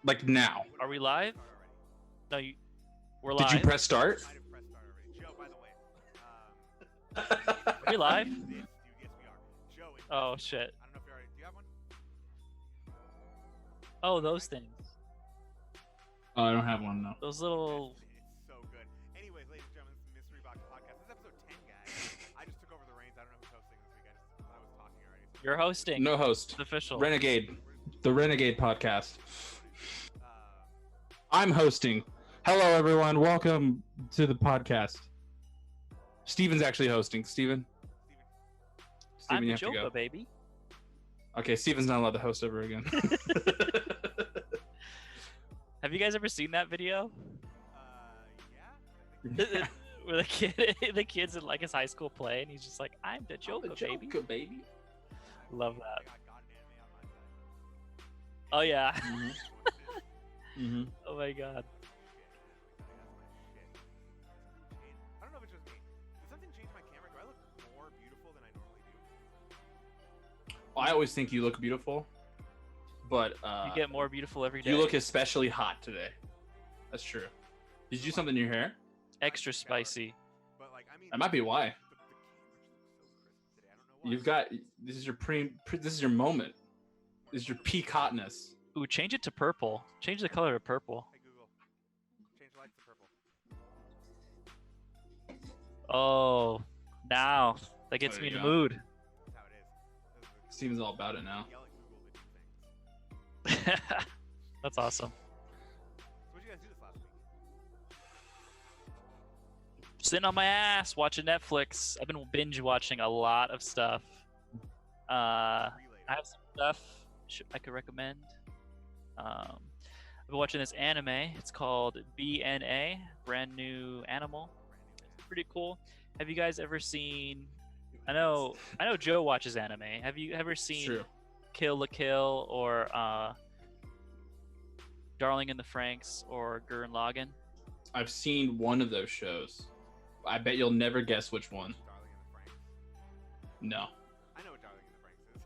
Like now. Are we live? No, we're live. Did you press start? I didn't press start already. Joe, by the way, Are we live? yes, we are. Joe, Oh shit. I don't know if you're already. Do you have one? Oh, those things. Oh, I don't have one, no. Those little. It's so good. Anyways, ladies and gentlemen, this is Mystery Box Podcast. This is episode 10, guys. I just took over the reins. I don't know who's hosting this week. I was talking already. So You're hosting. No host. It's official. Renegade. The Renegade Podcast. I'm hosting. Hello, everyone. Welcome to the podcast. Steven's actually hosting. Steven, I'm you the have to Joker, go. baby. Okay, Steven's not allowed to host ever again. Have you guys ever seen that video? yeah. Where the kid's in like his high school play, and he's just like, "I'm the Joker, baby." baby. Love I that. got God anime on my side. Oh yeah. Mm-hmm. Oh my god. I don't know if it's just me. Did something change my camera? Do I look more beautiful than I normally do? I always think you look beautiful, but You get more beautiful every day. you look especially hot today. That's true. Did you do something in your hair? extra spicy. But like, I mean, That might be why. the camera just looks so crisp today. I don't know why. You've got this is your this is your moment. This is your peak hotness. Ooh, change it to purple. Change the color to purple. Hey Google, change the lights to purple. Oh, now that gets There me in you the go. mood. That's how it is. Steven's all about it now. Yell at Google to do things. That's awesome. So what did you guys do this last week? Sitting on my ass watching Netflix. I've been binge watching a lot of stuff. I have some stuff I could recommend. I've been watching this anime. It's called BNA, Brand New Animal. It's pretty cool. Have you guys ever seen? I know Joe watches anime. Have you ever seen True. Kill la Kill or Darling in the Franxx or Gurren Lagann? I've seen one of those shows. I bet you'll never guess which one. Darling in the Franxx. No. I know what Darling in the Franxx is.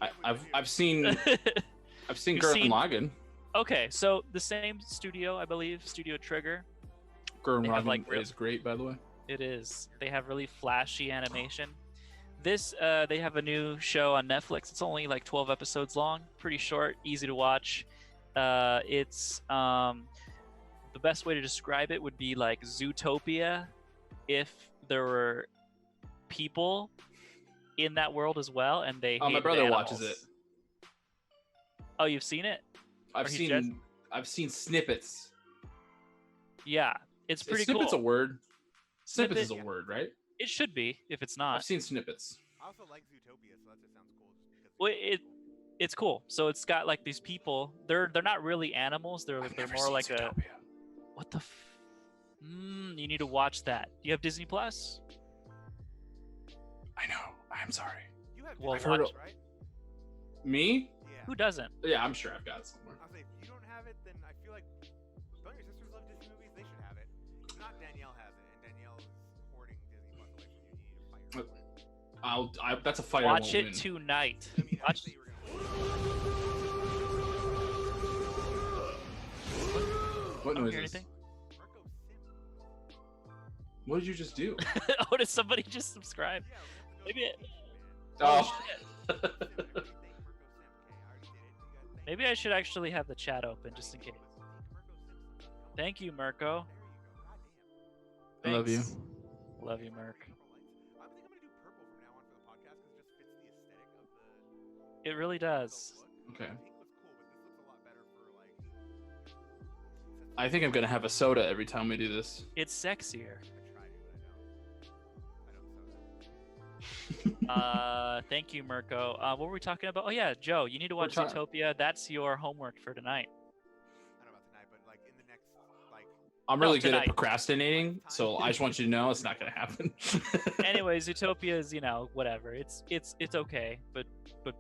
I can't believe I've seen You've Gurren seen- Lagann. Okay, so the same studio, I believe, Studio Trigger. Gurren They have, Lagann like, is great, by the way. It is. They have really flashy animation. This, they have a new show on Netflix. It's only like 12 episodes long, pretty short, easy to watch. It's the best way to describe it would be like Zootopia, if there were people in that world as well, and they. Oh, my hated brother animals. watches it. Oh, you've seen it? I've Or he's seen just- I've seen snippets. Yeah, it's Is pretty snippets cool. a word? Snippets is a Snippet- word, right? It should be if it's not. I've seen snippets. I also like Zootopia, so that just sounds cool. Just because Well, it's cool. So it's got like these people. They're not really animals. They're I've they're never more seen like Zootopia. what the. You need to watch that. Do you have Disney Plus? I know. I'm sorry. you have Well, Disney I've heard Plus, of- right? Me? Yeah. Who doesn't? Yeah, I'm sure I've got it somewhere. I'll say if you don't have it, then I feel like don't your sisters love Disney movies? They should have it. If not, Danielle has it, and Danielle is hoarding Disney Plus collection. You need to fight her. That's a fight. I Watch won't it win. tonight. I mean, Watch. obviously you were gonna. What I don't noise hear is? anything. Marco Sim. What did you just do? Oh, did somebody just subscribe? Yeah, Maybe it- Oh. Maybe I should actually have the chat open just in case. Thank you, Mirko. I love you. Thanks. Love you, Mirk. I think I'm gonna do purple from now on for the podcast because it just fits the aesthetic of the. It really does. Look. Okay. Pink looks cool, but this looks a lot better for like. I think I'm gonna have a soda every time we do this. It's sexier. I tried it, but I don't. Thank you, Mirko. What were we talking about? Oh yeah, Joe, you need to watch We're Zootopia. That's your homework for tonight. I don't know about tonight, but like in the next like. I'm No, really good at tonight. procrastinating, so I just want you to know it's not gonna happen. Anyway, Zootopia is, whatever. It's okay, but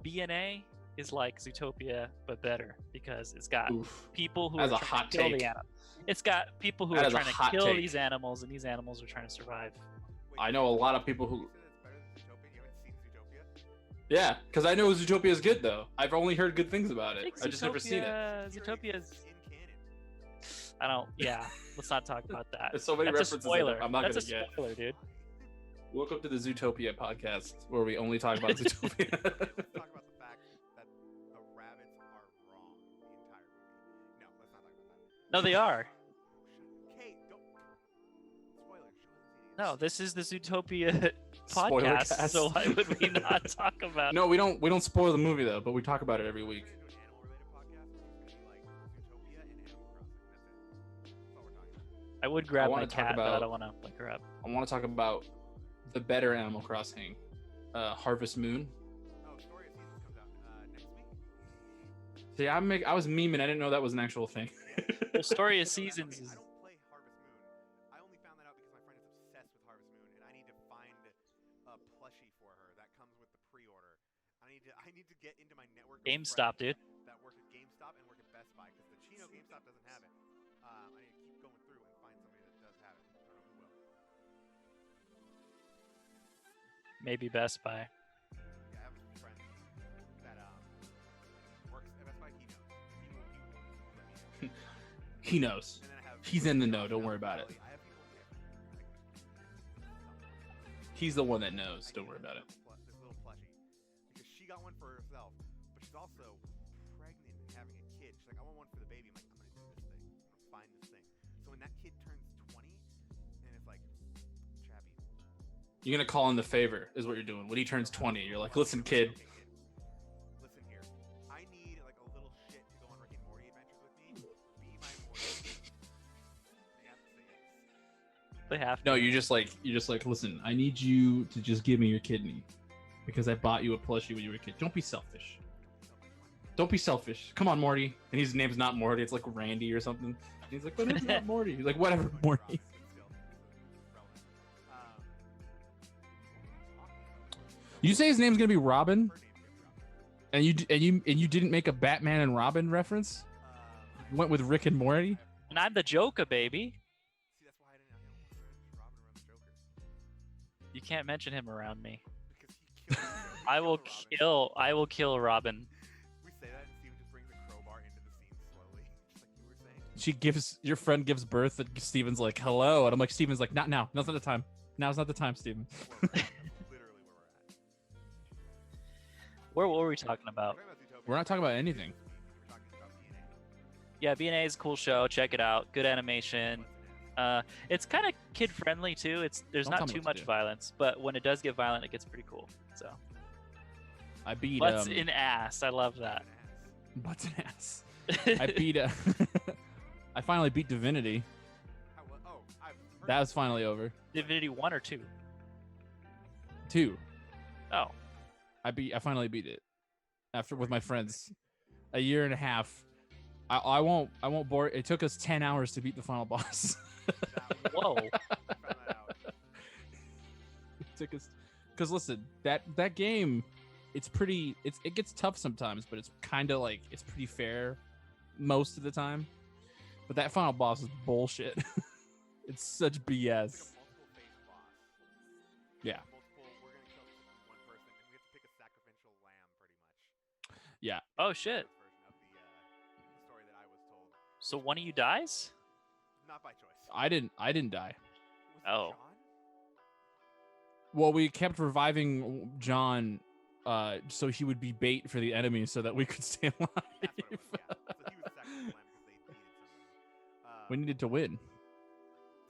BNA is like Zootopia but better because it's got Oof. people who That's are a trying hot to kill take. the animal. It's got people who That are is a trying to hot kill take. these animals, and these animals are trying to survive. Wait, I know a lot of people who. you said it's better than Zootopia. You haven't seen Zootopia? Yeah, because I know Zootopia is good though. I've only heard good things about it. I've just never seen it. Zootopia's. in canon. I don't. Yeah, let's not talk about that. There's so many That's a references that spoiler. I'm not That's gonna a get. spoiler, dude. Welcome to the Zootopia podcast, where we only talk about Zootopia. Let's talk about the fact that the rabbits are wrong the entire movie. No, let's not talk about that. No, they are. Kate, don't. Spoilers. She wasn't seeing it. No, this is the Zootopia Spoiler podcast. cast. So why would we not talk about? No, we don't spoil the movie though, but we talk about it every week. We're gonna do an animal-related podcast, which is gonna be like Zootopia and Animal Crossing. That's it. That's all we're talking about. I would grab wanna my talk cat, but I about- don't want to wake her up. I want to talk about the better Animal Crossing, Harvest Moon. Oh, Story of Seasons comes out next week. See, I was memeing. I didn't know that was an actual thing. Well, Story of Okay, Seasons is. I don't play Harvest Moon. I only found that out because my friend is obsessed with Harvest Moon, and I need to find a plushie for her that comes with the pre-order. I need to get into my network. of GameStop, friends dude. That work at GameStop and work at Best Buy because the Chino GameStop doesn't have it. I need to keep going through and find somebody that does have it. I don't know who will. Maybe Best Buy. Yeah, I have a friend that works at Best Buy. He knows. He will let me know. He knows. And then I have He's in the know. Don't worry about it. I have people He's the one that knows. Don't worry about it. This little plushie because she got one for herself, but she's also pregnant and having a kid. She's like, I want one for the baby. I'm like, I'm gonna do this thing. I'm gonna find this thing. So when that kid turns 20, and it's like, Chappie, You're gonna call in the favor, is what you're doing. When he turns 20, you're like, listen, kid. Okay, listen here. I need like a little shit to go on Rick and Morty adventures with me. Be my Morty. They have to say yes. They have to. No, you're just like, listen, I need you to just give me your kidney because I bought you a plushie when you were a kid. Don't be selfish. Don't be selfish. Come on, Morty. And his name's not Morty. It's like Randy or something. And he's like, but it's not Morty. He's like, whatever, Morty. You say his name's gonna be Robin, and you didn't make a Batman and Robin reference. You went with Rick and Morty. And I'm the Joker, baby. See, that's why I don't want Robin around the Joker. You can't mention him around me. Because he killed I will kill Robin. We say that and Steven just brings a crowbar into the scene slowly, just like you were saying. Your friend gives birth, and Steven's like, hello, and I'm like, Steven's like, not now. Now's not the time. Now's not the time, Steven. That's literally where we're at. What were we talking about? We're not talking about anything. We're talking about DNA. Yeah, B&A is a cool show. Check it out. Good animation. It's kind of kid friendly too. There's Don't not tell me too what to much do. violence, but when it does get violent, it gets pretty cool. So I beat butts in ass. I love that. butts in ass. I beat I finally beat Divinity. I've heard That was finally over. Divinity 1 or 2? 2. Oh, I finally beat it after with my friends. A year and a half. I won't bore. It took us 10 hours to beat the final boss. whoa. found that out. It took us because listen, that game, it gets tough sometimes, but it's kind of like it's pretty fair most of the time. But that final boss is bullshit. It's such BS. It's like a multiple phase boss. Yeah. We're gonna kill one person, and we have to pick a sacrificial lamb, pretty much. Yeah. Oh shit. Version of the story that I was told. So one of you dies? Not by choice. I didn't die. Was it Oh. John? Well, we kept reviving John, so he would be bait for the enemy, so that we could stay alive. That's what it was. Yeah. So he was the sacrificial lamb because they needed somebody. We needed to win. Did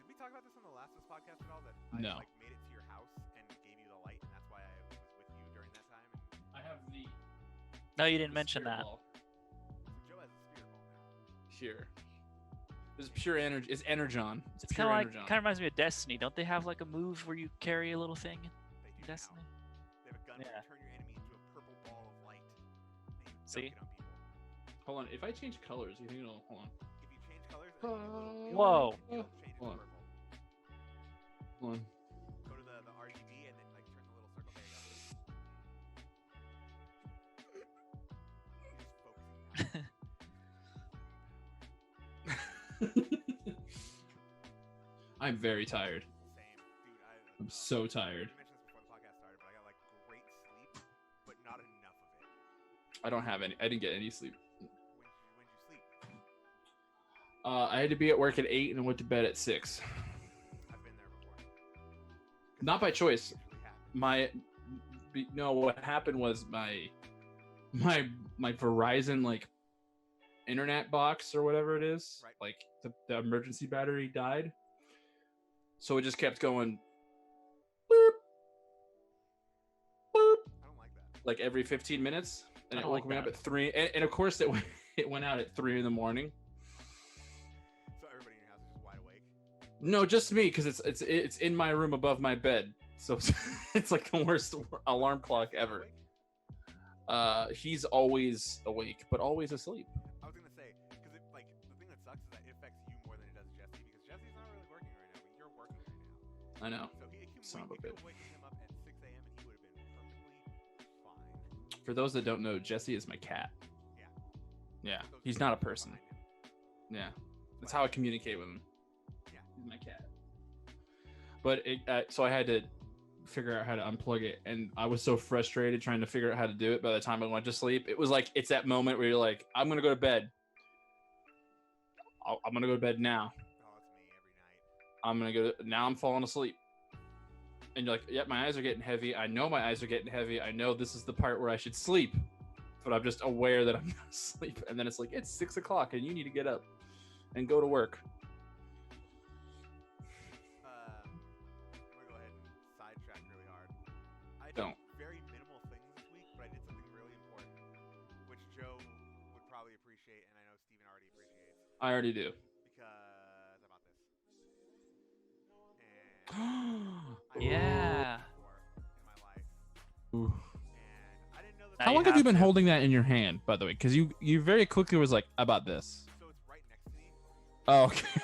we talk about this on the Last of Us podcast at all? That I No. like made it to your house and gave you the light, and that's why I was with you during that time. And I have the. No, you didn't mention that. so Joe has a spirit ball now. Here. This is pure energy. It's Energon. It's pure kind of like Energon. kind of reminds me of Destiny. Don't they have like a move where you carry a little thing? They in do Destiny. now. They have a gun Yeah. where you turn your enemy into a purple ball of light, and you See? dunk it on people. Hold on. If I change colors, you think it'll? Hold on. If you change colors, it'll Whoa. change to Hold on. purple. Hold on. Go to the RGB and then like turn the little circle. There you go. You just focus it down. I'm very tired. Same, dude. I'm so tired. You mentioned this before the podcast started, but I got like great sleep, but not I don't have any. I didn't get any sleep. When did you sleep? I had to be at work at 8 and went to bed at 6. I've been there before. Not by choice. Usually happens. No, what happened was my Verizon like internet box or whatever it is, Right. like the emergency battery died. So it just kept going boop, boop, I don't like that. like every 15 minutes. And I it don't woke like me up that. at 3. And of course it went out at 3 in the morning. So everybody in your house is just wide awake. No, just me, because it's in my room above my bed. So it's like the worst alarm clock ever. Awake? He's always awake, but always asleep. I was gonna say, because like the thing that sucks is that it affects you more than it does Jesse, because Jesse's not really working right now, but you're working right now. I know. So he Son of a we could bitch. have waken him up at 6 a.m. and he would have been perfectly fine. For those that don't know, Jesse is my cat. Yeah. Yeah, Those he's two not a are person. behind him. Yeah, that's how I communicate with him. Yeah. He's my cat. But so I had to figure out how to unplug it, and I was so frustrated trying to figure out how to do it. By the time I went to sleep, it was like it's that moment where you're like, I'm gonna go to bed. I'm gonna go to bed now. Oh, it's me every night. I'm gonna go. Now I'm falling asleep. And you're like, yep, my eyes are getting heavy. I know my eyes are getting heavy. I know this is the part where I should sleep, but I'm just aware that I'm not asleep. And then it's like, it's 6 o'clock and you need to get up and go to work. I'm gonna go ahead and sidetrack really hard. I did Don't. very minimal things this week, but I did something really important, which Joe would probably appreciate, and I know Steven already appreciates, I already do. because I bought this. And I Yeah. before in my life, Ooh. and I didn't know that. Now How you long have you have been to. holding that in your hand, by the way? Because you very quickly was like, about this. So it's right next to me. Oh, okay. Like,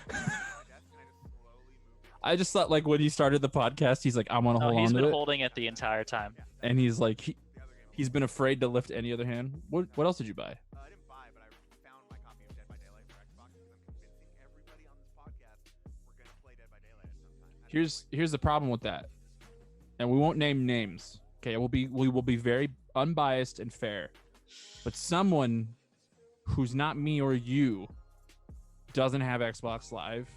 on my desk, and I just slowly moved it. I just thought like when he started the podcast, he's like, I want to No, hold he's on been to it. holding it the entire time. Yeah, And he's like, the other game. he's been afraid to lift any other hand. What else did you buy? I didn't buy, but I found my copy of Dead by Daylight for Xbox because I'm convincing everybody on this podcast we're gonna play Dead by Daylight at some time. At some point. Here's the problem with that. And we won't name names. Okay, we will be very unbiased and fair. But someone who's not me or you doesn't have Xbox Live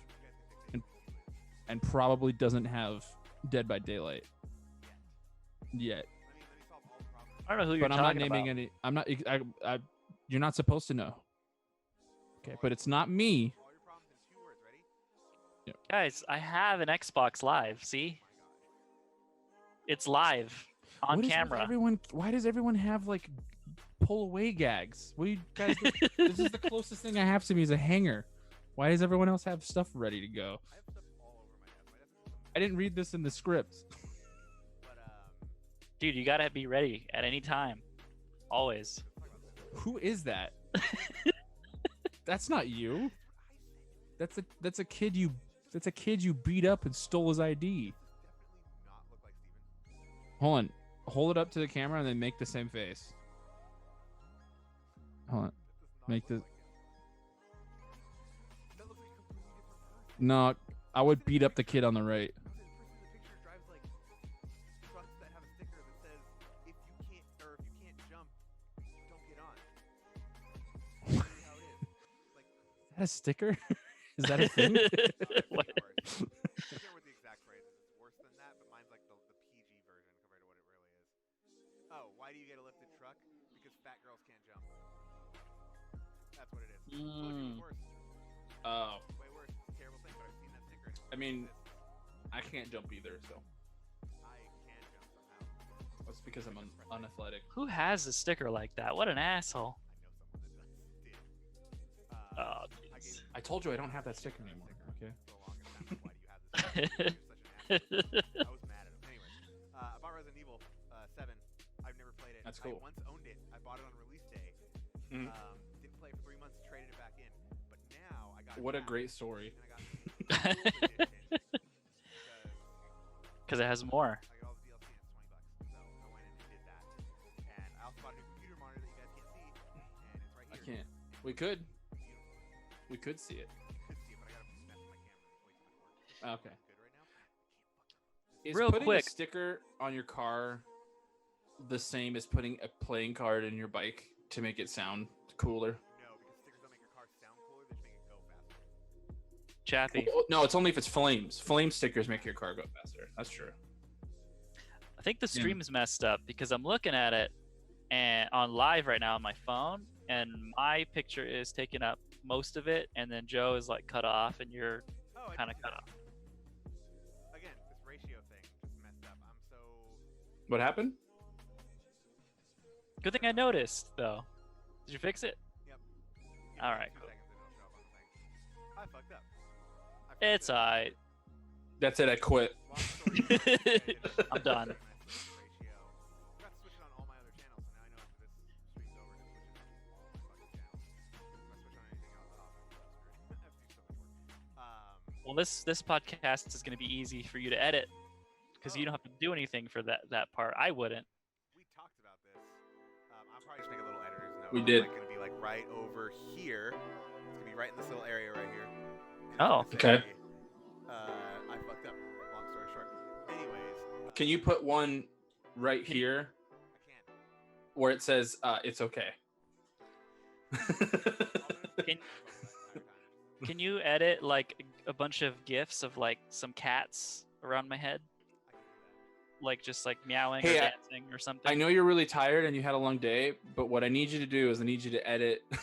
and probably doesn't have Dead by Daylight yet. Let me solve all the problems. I don't know who you're But I'm not talking naming about. any. I'm not. You're not supposed to know. Okay, but it's not me. All your problems in 2 words. Ready? Guys, I have an Xbox Live. See, it's live on What is with camera. Why does everyone have like pull away gags? What do you guys? This is the closest thing I have to me is a hanger. Why does everyone else have stuff ready to go? I have stuff all over my desk. My desk is just I didn't read this in the script. but Dude, you gotta be ready at any time, always. let's talk about this. Who is that? That's not you. That's a kid you beat up and stole his ID. Definitely not look like Steven. Hold on. Hold it up to the camera and then make the same face. Hold on. That does not Make look the like him. That looks like a completely different person. No, I would beat up the kid on the right. The person in the picture drives like trucks that have a sticker that says if you can't jump, don't get on. That's literally how it is. Like Is that a sticker? Is that a thing? What? I can't remember what the exact phrase is. It's worse than that, but mine's like the PG version compared to what it really is. Oh, why do you get a lifted truck? Because fat girls can't jump. That's what it is. Oh, it's even worse. Oh, Way worse. It's a terrible thing, but I've seen that sticker. And I mean, I can't jump either, so I can jump somehow. that's because I'm unathletic. Who has a sticker like that? What an asshole. I know someone that did. Oh, I jeez. I told you I don't have that sticker anymore. Okay. so long and asked him, why do you have this? You're such an asshole. I was mad at him. Anyways, I bought Resident Evil 7. I've never played it. That's cool. I once owned it. I bought it on release day. Mhm. Didn't play it for 3 months. Traded it back in. But now I got. it What a back, great story. And I got the Gold edition because Because it has more. I got all the DLC and it's $20. So I went in and did that. And I also bought a new computer monitor that you guys can't see, and it's right I here. can't. We could. Beautiful. We could see it. You could see it, but I gotta mess with my camera. It's way too much work. Okay. Good right now. Is Real putting quick. a sticker on your car the same as putting a playing card in your bike to make it sound cooler? No, because stickers don't make your car sound cooler; they just make it go faster. Chappy. Well, no, it's only if it's flames. Flame stickers make your car go faster. That's true. I think the stream is messed up because I'm looking at it and on live right now on my phone, and my picture is taking up most of it, and then Joe is like cut off, and you're Oh, I kind of didn't cut see off. that. Again, this ratio thing just messed up. I'm so. What happened? Good thing I noticed though. Did you fix it? Yep. All right, 2 cool. seconds and it'll show up on the thing. I fucked up. It's alright. That's it. I quit. Long story short, I didn't I'm done. recognize the ratio. I forgot to switch it on all my other channels, so now I know after this stream's over to switch it on all my fucking channels. If I switch on anything else, I'm screwed. I have to do so much work. Well, this podcast is going to be easy for you to edit because you don't have to do anything for that part. I wouldn't. We talked about this. I'll probably just make a little editor's note. We It's did. like going to be like right over here. It's going to be right in this little area right here. And it's Oh, gonna okay. say, I fucked up. Long story short. Anyways. Can you put one right here I can't. where it says it's okay? Can you edit like a bunch of gifs of like some cats around my head, I can do like just like meowing Hey, or I- dancing or something? I know you're really tired and you had a long day, but what I need you to do is I need you to edit. that.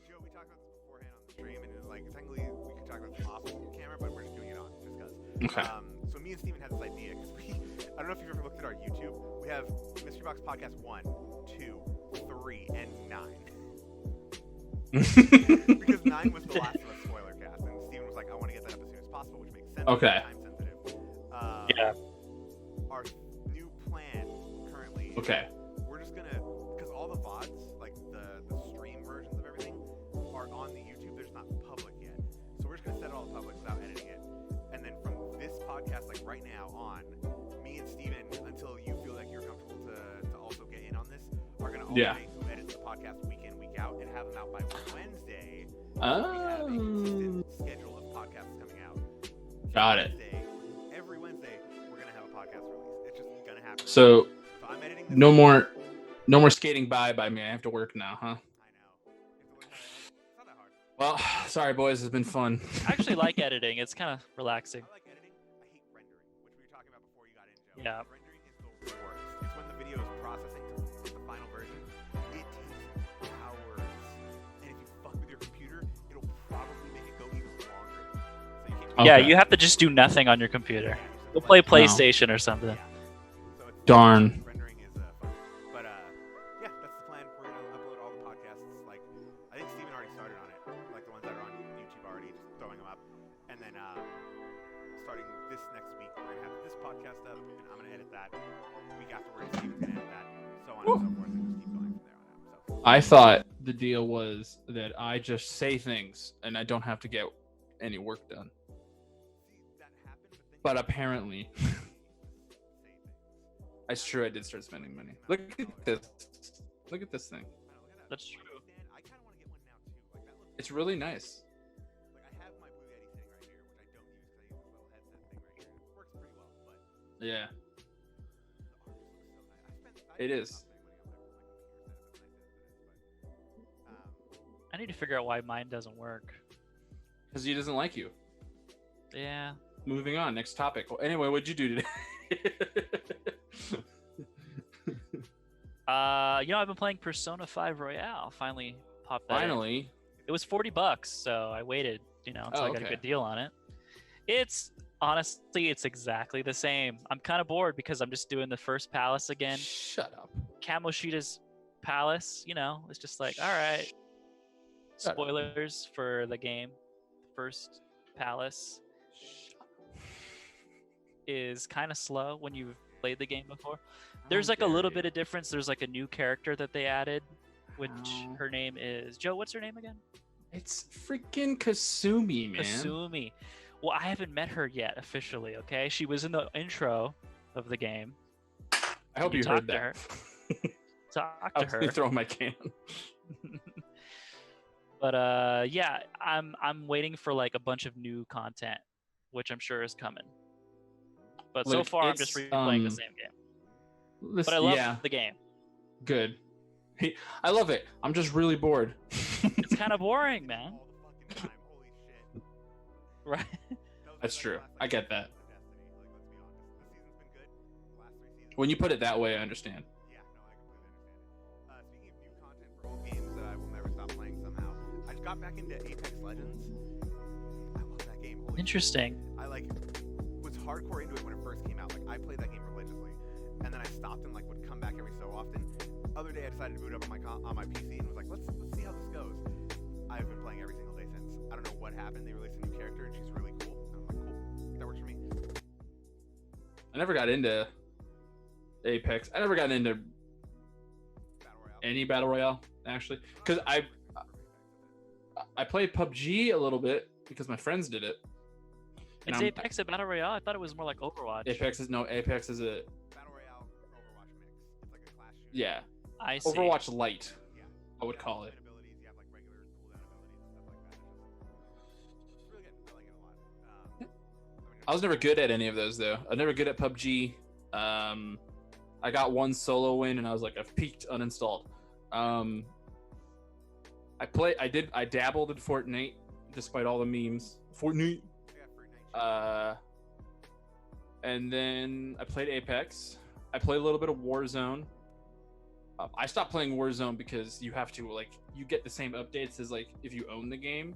Joe, we talked about this beforehand on the stream, and it was like technically we could talk about this off camera, but we're just doing it on just because. Okay. So me and Steven had this idea because I don't know if you've ever looked at our YouTube. We have Mystery Box Podcast 1, 2, 3, and 9. Because 9 was the Last of Us spoiler cast, and Steven was like, I want to get that up as soon as possible, which makes sense. Okay. Time sensitive. Yeah. Our new plan currently is Okay. we're just gonna, because all the VODs, like the stream versions of everything, are on the YouTube. They're just not public yet. So we're just gonna set it all public without editing it. And then from this podcast, like right now on, me and Steven, until you feel like you're comfortable to also get in on this, are gonna alternate who edits the podcast week in, week out, and have them out by Wednesday. We have a consistent schedule of podcasts coming out. Got it. Wednesday, every Wednesday, we're gonna have a podcast release. It's just gonna happen. So So I'm editing this no week. more skating by me. I have to work now, huh? I know. You have to learn how to edit. It's not that hard. Well, sorry boys, it's been fun. I actually like editing. It's kind of relaxing. I like editing. I hate rendering, which we were talking about before you got in, Joe. Yeah. Rendering is the worst. It's when the video is processing to get the final version. It takes hours. And if you fuck with your computer, it'll probably make it go even longer. So you can't. Yeah, Okay. you have to just do nothing on your computer. So Go play like- PlayStation or something. Yeah. So it's Darn. rendering is fun. But yeah, that's the plan. We're gonna upload all the podcasts. Like I think Steven already started on it. Like the ones that are on YouTube already, just throwing them up. And then starting this next week, we're gonna have this podcast up, and I'm gonna edit that. The week afterwards, Steven's gonna edit that, so on and so forth, and just keep going from there on out. So I thought the deal was that I just say things and I don't have to get any work done. see that happen, But then apparently, you say things. it's true. I did start spending money. Look at this. Look at this thing. I know, look at that That's Blue true. Yeti stand. I kind of want to get one now too. Like that looks. It's really nice. Like I have my Blue Yeti sitting right here, which I don't use because I use this little headset thing right here. It works pretty well, but Yeah. the art just looks so nice. It is. I need to figure out why mine doesn't work. Because he doesn't like you. Yeah. Moving on. Next topic. Well, anyway, what'd you do today? I've been playing Persona 5 Royale. Finally popped that in. Finally. It was $40, so I waited, until I got a okay. good deal on it. It's honestly, it's exactly the same. I'm kind of bored because I'm just doing the first palace again. Shut up. Kamoshida's palace, it's just like, all right. Shut up. Spoilers for the game. First palace is kind of slow when you've played the game before. There's How like a little dare bit of difference. There's like a new character that they added, which How? her name is Joe. What's her name again? you. It's freaking Kasumi, man. Kasumi. Well, I haven't met her yet officially. Okay, she was in the intro of the game. I hope you you talk heard to that. her? Talk I to was her. gonna throw my can. But yeah, I'm waiting for like a bunch of new content, which I'm sure is coming. But so Like, far, I'm just it's, replaying the same game. But I love yeah, the game. good. I love it. I'm just really bored. It's kind of boring, man. All the fucking time. Holy shit. Right? That was That's like true. the last, I like, get that. season of Destiny. Like, let's be honest. The season's been good. The last 3 seasons. When you put it that way, I understand. Yeah, no, I completely understand it. Speaking of new content for old games that I will never stop playing somehow, I just got back into Apex Legends. I love that game. Holy shit. Interesting. I like was hardcore into it when it first came out. Like I played that game religiously, and then I stopped and like would come back every so often. Other day I decided to boot up on my PC and was like, let's see how this goes. I've been playing every single day since. I don't know what happened. They released a new character and she's really cool. And I'm like, cool, that works for me. I never got into Apex. I never got into Battle Royale. any battle royale actually, because I played PUBG a little bit because my friends did it. And Is Apex a battle royale? I thought it was more like Overwatch. Apex is a Battle Royale Overwatch mix. It's like a class shooter. yeah I see. Overwatch light. Yeah. I would You have call it. ultimate abilities, you have like regular cooldown abilities and stuff like that. It's really good. I like it a lot. I was never good at any of those though. I was never good at PUBG. I got one solo win and I was like, I've peaked, uninstalled. I dabbled in Fortnite despite all the memes. Fortnite. And then I played Apex. I played a little bit of Warzone. I stopped playing Warzone because you have to you get the same updates as like if you own the game.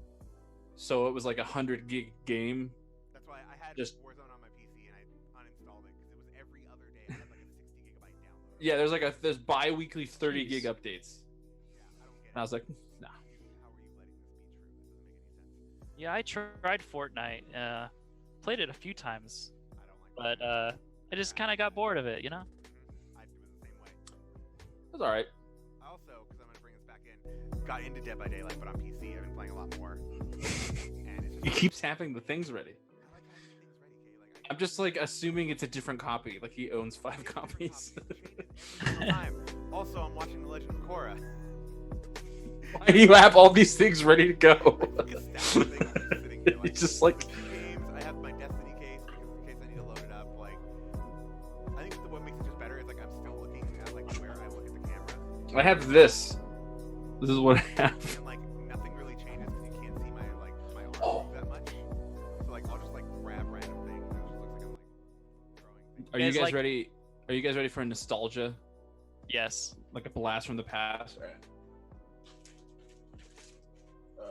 So it was like 100 gig game. That's why I had Just- Warzone on my PC and I uninstalled it because it was every other day I had like a 60 gigabyte download. Yeah, there's bi-weekly 30 Jeez. gig updates. Yeah, I don't get And I was like, nah. How are you letting this be true? This doesn't make any sense. Yeah, I tried Fortnite. Played it a few times, I don't like but I just kind of got bored of it, you know? I was the same way. It was all right. I also, because I'm going to bring this back in, got into Dead by Daylight, but on PC. I've been playing a lot more. And it's just He keeps having the things ready. I like having things ready, Kay. Like, I'm just like assuming it's a different copy. Like he owns 5 copies. Time. Also, I'm watching The Legend of Korra. Why do you have all these things ready to go? Like a stack of things just sitting here, It's just like games. I have my Destiny case because in case I need to load it up. Like, I think what makes it just better is like I'm still looking at like where I look at the camera, I have this. This is what I have. and like nothing really changes because you can't see my arm Oh. move that much. So like I'll just like grab random things and it just looks like I'm like throwing things. Are you Guys, guys like- ready? Are you guys ready for nostalgia? Yes. Like a blast from the past? All right.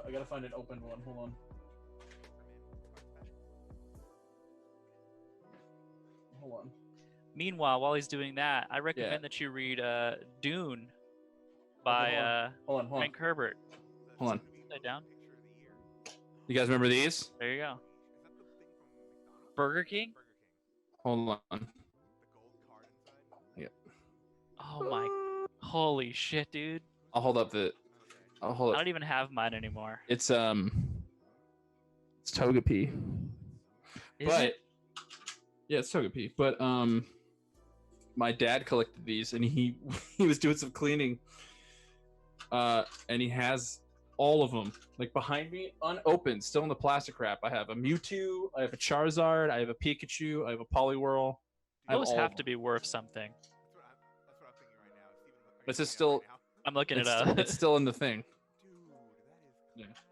I gotta find an open one. Hold on. Hold on. Meanwhile, while he's doing that, I recommend Yeah. that you read Dune by Hold on. Frank Herbert. Hold on. Upside down. Picture of the year. You guys remember these? There you go. Is that the thing from McDonald's? Burger King? Burger King. Hold on. The gold card inside. Oh my. Holy shit, dude. I'll hold up the. I'll hold I up. don't even have mine anymore. It's Togepi. Is But it? yeah, it's Togepi. But my dad collected these, and he he was doing some cleaning. And he has all of them, like behind me, unopened, still in the plastic wrap. I have a Mewtwo, I have a Charizard, I have a Pikachu, I have a Poliwhirl. I Those all have of to be worth something. That's what I'm thinking right now. Steven, are you This is looking at it still- right now? I'm looking It's, it up. it's still in the thing. Dude, that is Yeah. classic.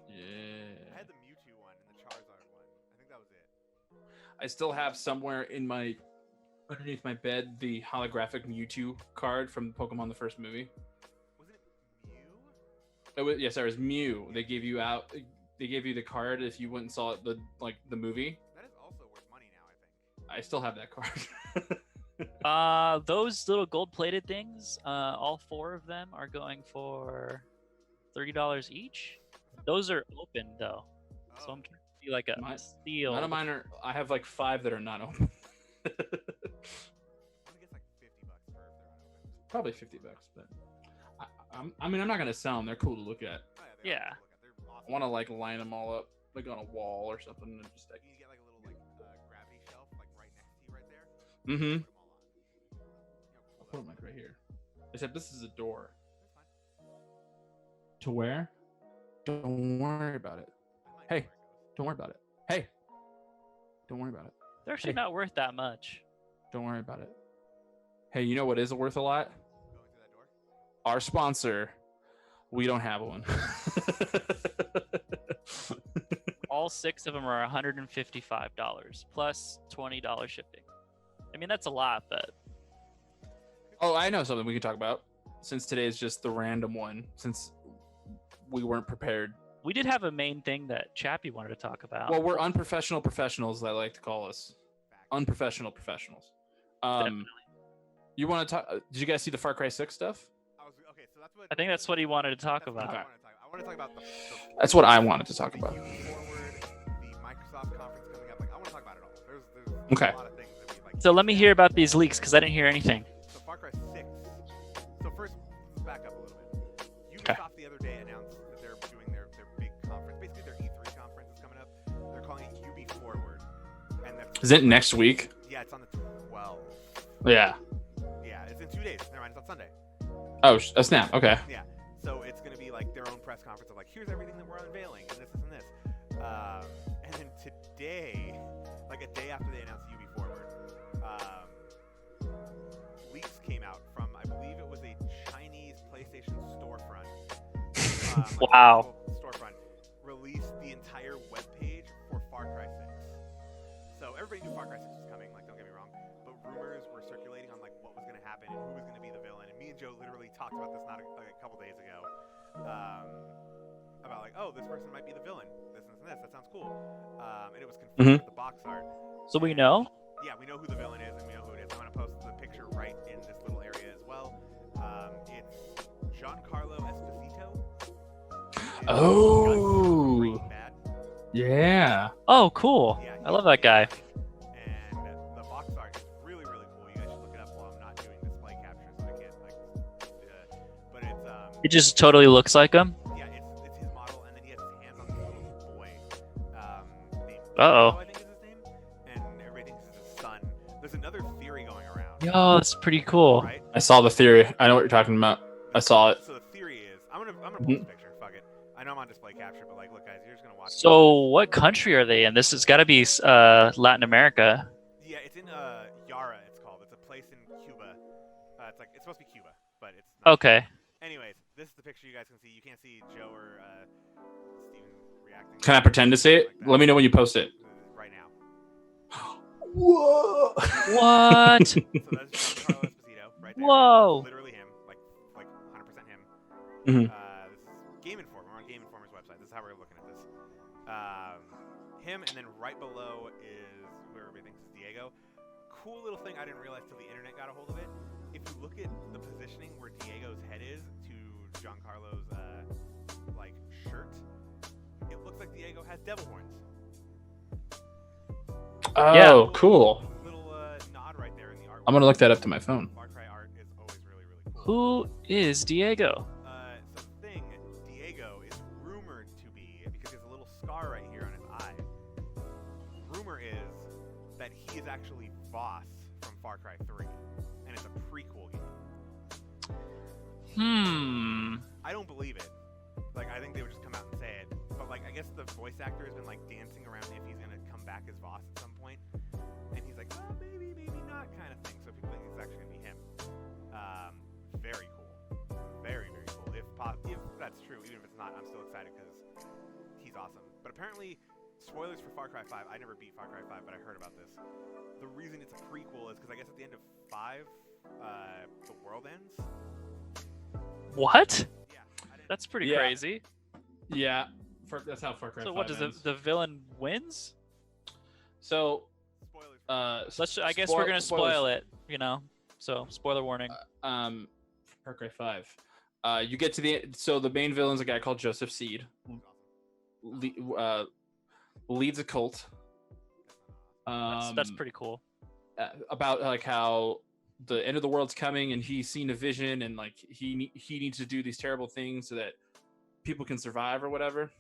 I Yeah. had the Mewtwo one and the Charizard one. I think that was it. I still have somewhere in my underneath my bed the holographic Mewtwo card from Pokemon the first movie. Was it Mew? Yes, there was Mew. They gave you the card if you went and saw the movie. That is also worth money now, I think. I still have that card. Those little gold-plated things, all 4 of them are going for $30 each. Those are open though, so I'm trying to see like a Mine- steal. None of mine are. I have like 5 that are not open. I want to guess like $50 for if they're unopened. Probably $50, but I mean, I'm not gonna sell them. They're cool to look at. Oh, yeah, Yeah. They're awesome. They're awesome. I want to like line them all up like on a wall or something and just like. You need to get like a little gravity shelf like right next to you right there. Mm-hmm. Put 'em all on. You know, I'll cool put them like right here. Except this is a door. That's fine. To where? Don't worry about it. I might know Hey. where it goes. Don't worry about it. Hey. Don't worry about it. They're actually Hey. not worth that much. Don't worry about it. Hey, you know what is worth a lot? Going through that door. Our sponsor. We don't have one. All 6 of them are $155 plus $20 shipping. I mean, that's a lot, but Oh, I know something we can talk about. Since today is just the random one, since we weren't prepared. we did have a main thing that Chappie wanted to talk about. Well, we're unprofessional professionals, I like to call us. Unprofessional professionals. Definitely. You want to talk? Did you guys see the Far Cry 6 stuff? Okay, so that's what I think that's what he wanted to talk that's what about. Okay. I want to talk about the That's what I wanted to talk the about. Forward, the Microsoft conference coming up. Like, I want to talk about it all. There's Okay. a lot of things that we like. So let me hear about these leaks because I didn't hear anything. So Far Cry 6. So first, let's back up a little bit. Okay. Ubisoft the other day announced that they're doing their big conference. Basically, their E3 conference is coming up. They're calling it UB Forward. And that's, Is it next week? yeah, it's on the 12th. Yeah. Yeah, it's in 2 days. Never mind, it's on Sunday. Oh, a snap. Okay. Yeah. So it's going to be like their own press conference of like, here's everything that we're unveiling, and this, and this. And then today, like a day after they announced UB Forward, leaks came out from, I believe it was a Chinese PlayStation storefront. Like Wow. a storefront released the entire webpage for Far Cry 6. So everybody knew Far Cry 6 was coming, like, don't get me wrong, but rumors were circulating on like what was going to happen and who was going to be the villain. And me and Joe literally talked about this not like a couple days ago, about like, oh, this person might be the villain. This and this. That sounds cool. And it was confirmed with the box art. So we know. Yeah, we know who the villain is and we know who it is. I'm going to post the picture right in this little area as well. It's Giancarlo Esposito. Oh. Breaking Bad. Yeah. Oh, cool. Yeah, I love that guy. And the box art is really, really cool. You guys should look it up while I'm not doing display capture, so I can't like. But it's It just totally looks like him. yeah, it's his model, and then he has his hands on this little boy. Named Uh-oh. Diego, I think is his name, and everybody thinks it's his son. There's another theory going around. Yo, that's pretty cool. Right? I saw the theory. I know what you're talking about. I saw it. So the theory is, I'm gonna post a picture. Fuck it. I know I'm on display capture, but like, look, guys, you're just gonna watch. So what country are they in? This has got to be Latin America. Yeah, it's in Yara. It's called. It's a place in Cuba. It's supposed to be Cuba, but it's not. Okay. Anyways, this is the picture you guys can see. You can't see Joe or Steven reacting. Can I pretend to see it? Like that. Let me know when you post it. Right now. Whoa. What? So that's Giancarlo Esposito right there. Whoa. That's literally him, like 100% him. Mhm. This is Game Informer. We're on Game Informer's website. This is how we're looking at this. Him, and then right below is where everybody thinks is Diego. Cool little thing I didn't realize till the internet got a hold of it. If you look at the positioning where Diego's head is to Giancarlo's like shirt, it looks like Diego has devil horns. Oh, Yeah. cool. Little nod right there in the art. I'm gonna look that up to my phone. Far Cry art is always really, really cool. Who is Diego? So the thing, Diego is rumored to be, because he has a little scar right here on his eye. Rumor is that he is actually Voss from Far Cry 3, and it's a prequel game. I don't believe it. Like, I think they would just come out and say it. But like, I guess the voice actor has been like dancing around if he's gonna come back as Voss at some point, and he's like, oh, maybe, maybe not, kind of thing. So people think it's actually gonna be him. Very cool. Very, very cool. If that's true, even if it's not, I'm still excited because he's awesome. But apparently, spoilers for Far Cry 5. I never beat Far Cry 5, but I heard about this. The reason it's a prequel is because I guess at the end of 5, the world ends. What? Yeah. That's pretty Yeah. crazy. Yeah. That's how Far Cry So 5 what does ends. the villain wins? So, Spoilers. I guess we're gonna spoil it. You know. So spoiler warning. Far Cry 5. You get to the main villain's a guy called Joseph Seed. Leads a cult. That's pretty cool. About like how the end of the world's coming and he's seen a vision and like he needs to do these terrible things so that people can survive or whatever.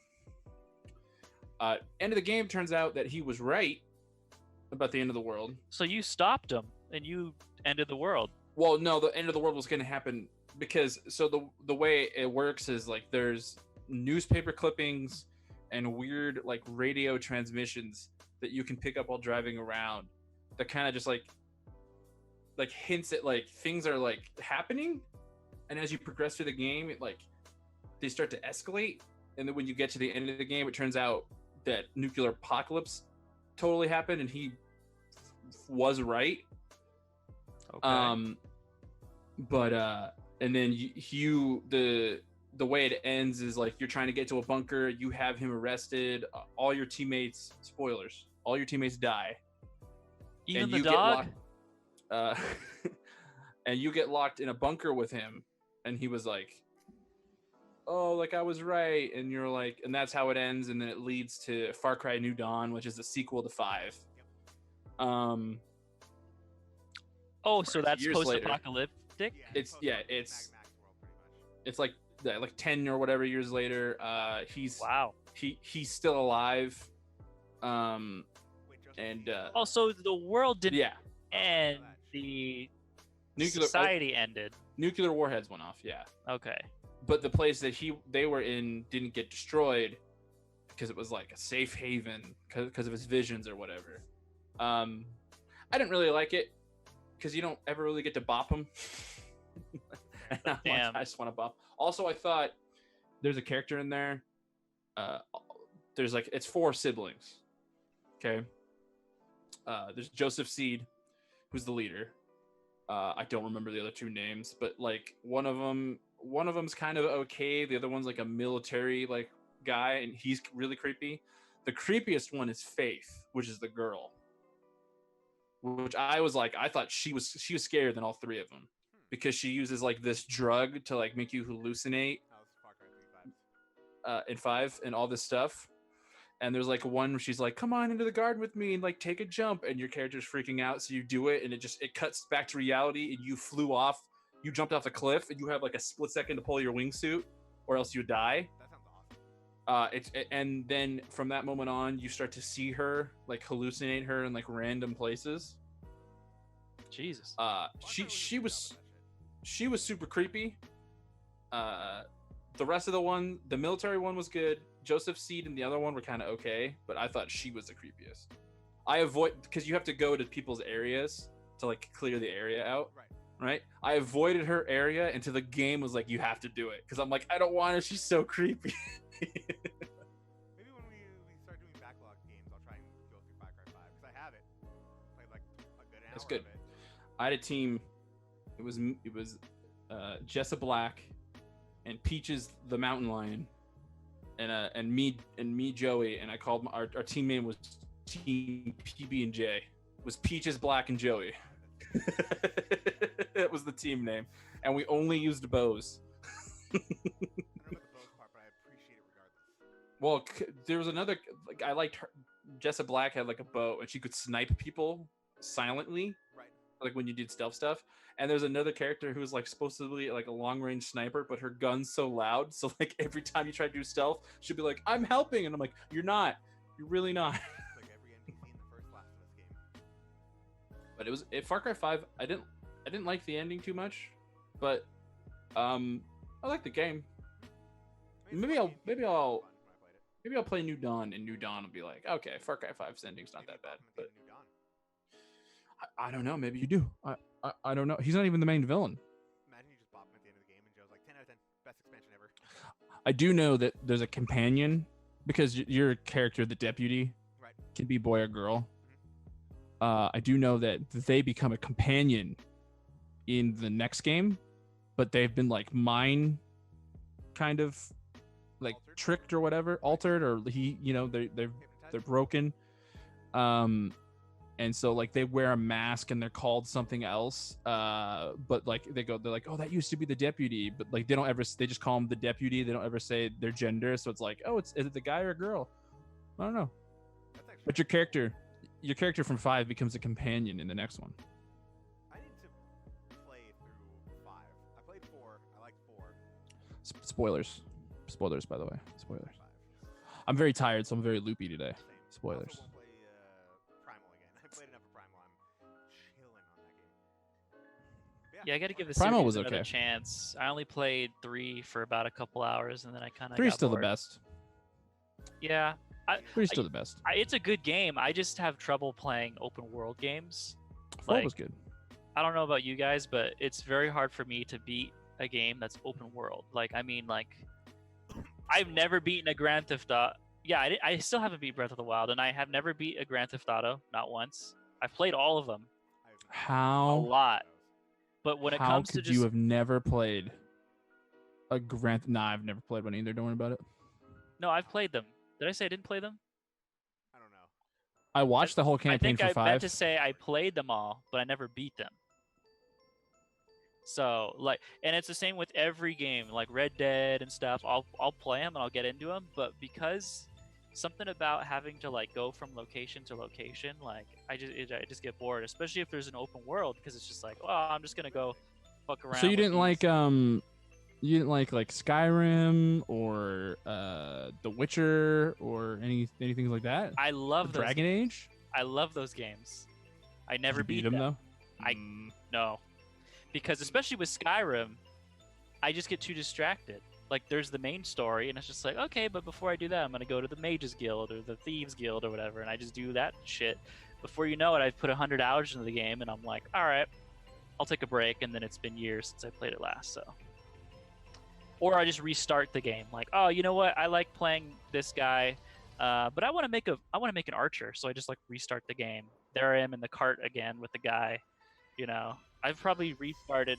End of the game turns out that he was right about the end of the world. So you stopped him and you ended the world. Well, no, the end of the world was going to happen because the way it works is like there's newspaper clippings and weird like radio transmissions that you can pick up while driving around that kind of just like hints at like things are like happening, and as you progress through the game, it like they start to escalate, and then when you get to the end of the game, it turns out that nuclear apocalypse totally happened, and he was right. Okay. But and then the way it ends is like you're trying to get to a bunker, you have him arrested, all your teammates, spoilers, all your teammates die, Even and the you dog? get locked, and you get locked in a bunker with him, and he was like, oh, like I was right, and you're like, and that's how it ends, and then it leads to Far Cry New Dawn, which is the sequel to 5. Oh, so that's years later. post-apocalyptic? It's Mad Max world, pretty much. it's like 10 or whatever years later. Wow. He's still alive. Wait, Joseph, And Oh, so the world didn't yeah, end. The nuclear society ended. nuclear warheads went off. Yeah, Okay. but the place that they were in didn't get destroyed because it was like a safe haven because of his visions or whatever. I didn't really like it because you don't ever really get to bop him. And I'm like, Damn. I just want to bop. Also, I thought there's a character in there. There's like it's 4 siblings. Okay. There's Joseph Seed, who's the leader. I don't remember the other 2 names, but like one of them's kind of okay. The other one's like a military like guy, and he's really creepy. The creepiest one is Faith, which is the girl. Which I was like, I thought she was scarier than all 3 of them because she uses like this drug to like make you hallucinate That was Far Cry 3 vibes. in 5 and all this stuff. And there's like one where she's like, come on into the garden with me and like take a jump, and your character's freaking out, so you do it, and it cuts back to reality, and you flew off, you jumped off a cliff, and you have like a split second to pull your wingsuit, or else you die. That sounds awesome. And then from that moment on, you start to see her, like hallucinate her in like random places. Jesus. She was super creepy. The rest of the military one was good. Joseph Seed and the other one were kind of okay, but I thought she was the creepiest. I avoid because you have to go to people's areas to like clear the area out. Right? I avoided her area until the game was like, you have to do it, because I'm like, I don't want her. She's so creepy. Maybe when we start doing backlog games, I'll try and go through Far Cry 5 because I have it. Played like a good hour That's good. of it. I had a team. It was Jessa Black and Peaches the Mountain Lion, and me Joey, and I called our team name was Team PB and J. It was Peaches, Black, and Joey. That was the team name, and we only used bows. I don't know about the bows part, but I appreciate it regardless. Well, there was another. Like, I liked her. Jessa Black had like a bow, and she could snipe people silently, Right. like when you did stealth stuff. And there's another character who was like supposed to be like a long range sniper, but her gun's so loud, so like every time you try to do stealth, she'll be like, "I'm helping," and I'm like, "You're not. You're really not." It's like every NPC in the first Last of Us game. But Far Cry 5. I didn't like the ending too much, but I like the game. I mean, Maybe it's I'll fun. maybe It was I'll fun when I played it. maybe I'll play New Dawn, and New Dawn will be like, okay, Far Cry 5's ending's not Maybe that bad. Bachman But did New Dawn. I don't know. Maybe you do. I don't know. He's not even the main villain. Imagine you just bop him at the end of the game and Joe's like 10 out of 10, best expansion ever. I do know that there's a companion because your character, the deputy, Right. can be boy or girl. I do know that they become a companion in the next game, but they've been like kind of like Altered? tricked or whatever, altered, or they're Hypnotized? broken. And so like they wear a mask and they're called something else. But like they're like, oh, that used to be the deputy, but like they just call him the deputy. They don't ever say their gender, so it's like, oh, is it the guy or a girl? I don't know. That's actually But your character from 5 becomes a companion in the next one. I need to play through 5. I played 4. I liked 4. Spoilers, by the way. Spoilers. 5. I'm very tired, so I'm very loopy today. Same. Spoilers. I also won't play Primal again. I played enough of Primal. I'm chilling on that game. But Yeah, I got to give the Primal series was another okay. chance. I only played 3 for about a couple hours, and then I kind of 3's got still bored. the best. Yeah, Three's still the best. It's a good game. I just have trouble playing open world games. 4 was good. I don't know about you guys, but it's very hard for me to beat a game that's open world. I've never beaten a Grand Theft Auto. Yeah, I still haven't beat Breath of the Wild, and I have never beat a Grand Theft Auto, not once. I've played all of them. A How lot. But when it comes to you have never played a Grand? Nah, I've never played one either. Don't worry about it. No, I've played them. Did I say I didn't play them? I don't know. I watched the whole campaign for 5. I meant to say I played them all, but I never beat them. So and it's the same with every game, like Red Dead and stuff. I'll play them and I'll get into them, but because something about having to go from location to location, I just get bored, especially if there's an open world, because it's just I'm just gonna go fuck around. So you didn't like Skyrim or The Witcher or anything like that? I love those Dragon Age. I love those games. I never beat them though. No. Because especially with Skyrim, I just get too distracted. There's the main story, and it's just okay, but before I do that, I'm going to go to the Mages Guild or the Thieves Guild or whatever, and I just do that shit. Before you know it, I've put 100 hours into the game, and I'm like, all right, I'll take a break, and then it's been years since I played it last, so. Or I just restart the game, oh, you know what, I like playing this guy, but I want to make an archer, so I just restart the game. There I am in the cart again with the guy, I've probably restarted.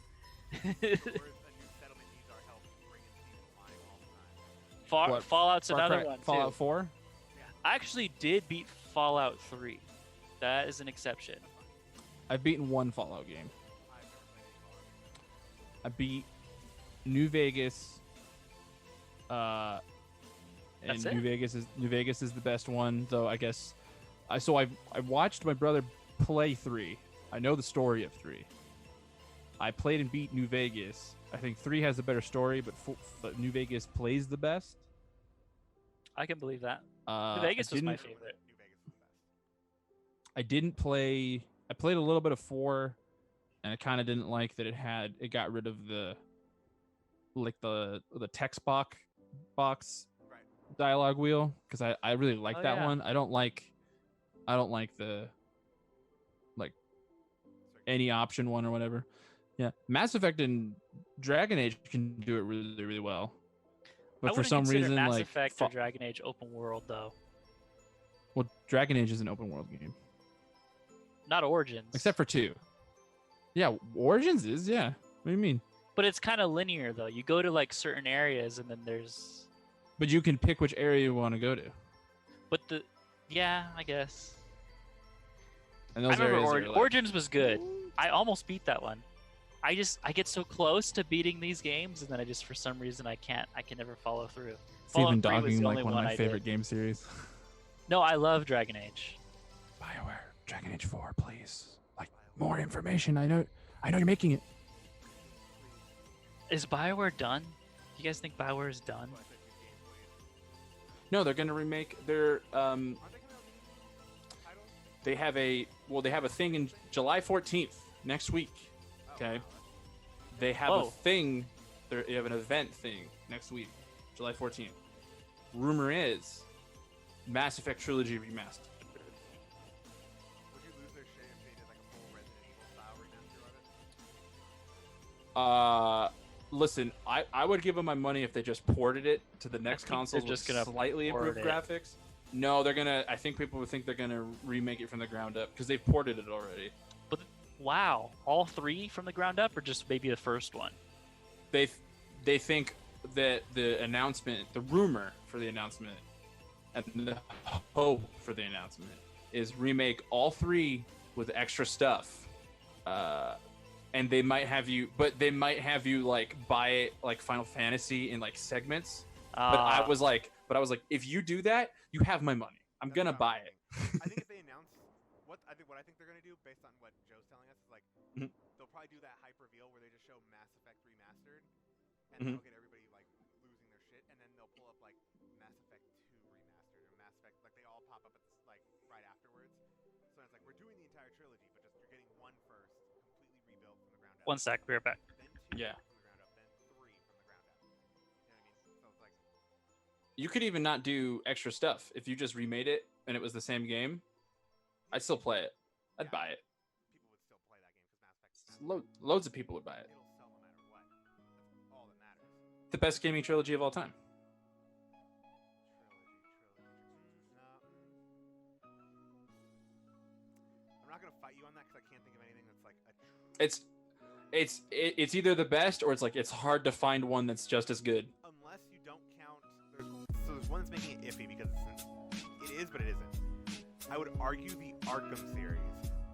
Fallout's another one too. Fallout 4? I actually did beat Fallout 3. That is an exception. I've beaten one Fallout game. I beat New Vegas. And New Vegas is the best one, though. I guess. I watched my brother play 3. I know the story of 3. I played and beat New Vegas. I think 3 has a better story, but New Vegas plays the best. I can believe that. New Vegas was my favorite. I didn't play. I played a little bit of 4, and I kind of didn't like that it got rid of the text box dialogue wheel, because I really like that one. I don't like the any option one or whatever. Yeah, Mass Effect and Dragon Age can do it really, really well. But for some reason, Mass Effect or Dragon Age open world though. Well, Dragon Age is an open world game. Not Origins. Except for 2. Yeah, Origins is, yeah. What do you mean? But it's kind of linear though. You go to certain areas and then there's. But you can pick which area you want to go to. But yeah, I guess. And those I remember Origins was good. I almost beat that one. I get so close to beating these games, and then I just, for some reason, I can never follow through. Stephen dogging one of my favorite game series. No, I love Dragon Age. BioWare, Dragon Age 4, please. More information. I know you're making it. Is BioWare done? Do you guys think BioWare is done? No, they're gonna remake their They have a thing in July 14th next week. Okay. They have a thing. They have an event thing next week, July 14th. Rumor is Mass Effect Trilogy remastered. Would you lose their shit if they did a full Resident Evil style remaster of it? Listen, I would give them my money if they just ported it to the next console with just gonna slightly improved graphics. No, they're gonna. I think people would think they're gonna remake it from the ground up because they've ported it already. But wow, all 3 from the ground up, or just maybe the first one? They think that the announcement, the rumor for the announcement, and the hope for the announcement is remake all 3 with extra stuff. And they might have you, buy it like Final Fantasy in segments. But I was like, if you do that, you have my money. I'm gonna buy it. I think if they announce what I think they're gonna do based on what Joe's telling us is they'll probably do that hype reveal where they just show Mass Effect remastered, and they'll get everybody losing their shit, and then they'll pull up Mass Effect 2 remastered or Mass Effect they all pop up at right afterwards. So it's we're doing the entire trilogy, but just you're getting one first, completely rebuilt from the ground up. One sec, be right back. Then 2 Yeah. from the ground up, then 3 from the ground up. You know what I mean? So it's You could even not do extra stuff if you just remade it and it was the same game. I'd still play it. I'd buy it. People would still play that game because Mass Effect. Loads of people would buy it. It'll sell no matter what. That's all that matters. The best gaming trilogy of all time. I'm not gonna fight you on that because I can't think of anything that's like a. It's either the best or it's like it's hard to find one that's just as good. Unless you don't count. There's one that's making it iffy because it is, but it isn't. I would argue the Arkham series,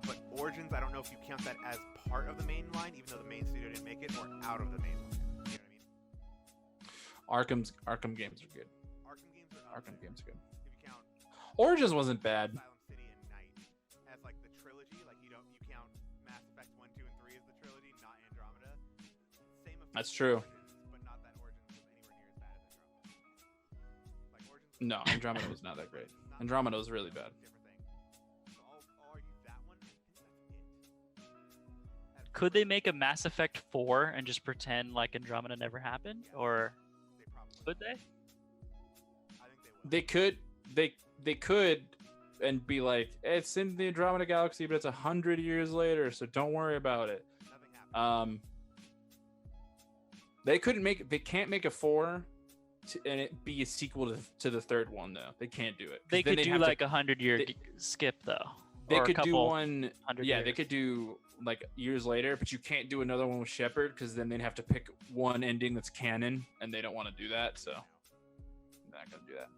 but Origins, I don't know if you count that as part of the main line, even though the main studio didn't make it, or out of the main line. You know what I mean? Arkham games are good. Arkham games are good. If you count Origins wasn't bad. Silent City and Night as like the trilogy, like you count Mass Effect 1, 2, and 3 as the trilogy, not Andromeda. Same effect That's with true. Origins, but not that Origins was anywhere near as bad as Andromeda. Like Origins. No, Andromeda was not that great. Andromeda was really bad. Different thing. So I'll argue that one. I think that's it. Could they make a Mass Effect 4 and just pretend like Andromeda never happened, or They probably. could they? I think they will. They could and be like, it's in the Andromeda galaxy, but it's 100 years later, so don't worry about it. Nothing happened. They can't make a 4 and it be a sequel to the third one though. They can't do it. They Then could they'd do have like a 100-year skip though. They or a could do couple one. 100 Yeah, they years. could do like years later, but you can't do another one with Shepard because then they'd have to pick one ending that's canon, and they don't want to do that. So they're not gonna do that.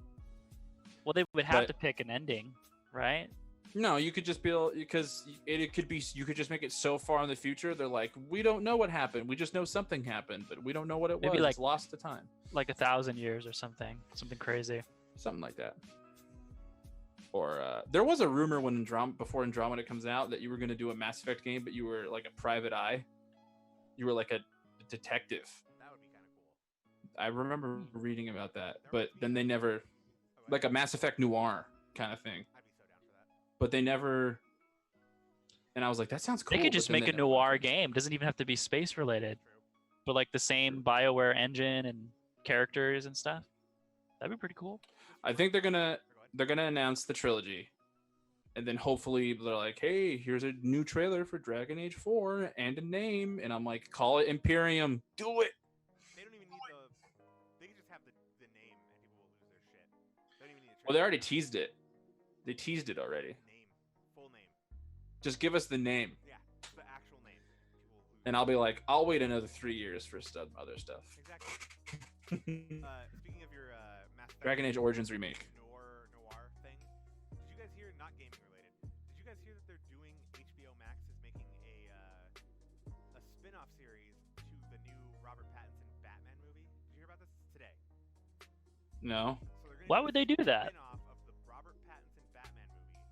Well, they would have But- to pick an ending, right? No, you could just be because it could be. You could just make it so far in the future. They're like, we don't know what happened. We just know something happened, but we don't know what it Maybe was. like- It's lost to time. Like 1,000 years or something crazy. Something like that. Or there was a rumor when before Andromeda comes out that you were going to do a Mass Effect game, but you were like a private eye. You were like a detective. That would be kind of cool. I remember reading about that, but then they never, like a Mass Effect noir kind of thing. I'd be so down for that. But they never. And I was like, that sounds cool. They could but just then make they a never noir did. game. Doesn't even have to be space related, True. but like the same BioWare engine and characters and stuff. That'd be pretty cool. I think they're gonna Go ahead. announce the trilogy, and then hopefully they're like, hey, here's a new trailer for Dragon Age 4 and a name, and I'm like, call it Imperium. Do it. They don't even need They can just have the name and people will lose their shit. They don't even need a Well, they trailer. already teased it. They teased it already. Name. Full name. Just give us the name, Yeah. The actual name. People will lose and I'll be like, I'll wait another 3 years for other stuff. Exactly. Speaking of your Mass Effect Dragon Age Origins remake. noir thing, did you guys hear? Not gaming related. Did you guys hear that they're doing HBO Max is making a spin-off series to the new Robert Pattinson Batman movie? Did you hear about this today? No. So they're gonna Why would they do a that? spin-off of the Robert Pattinson Batman movie,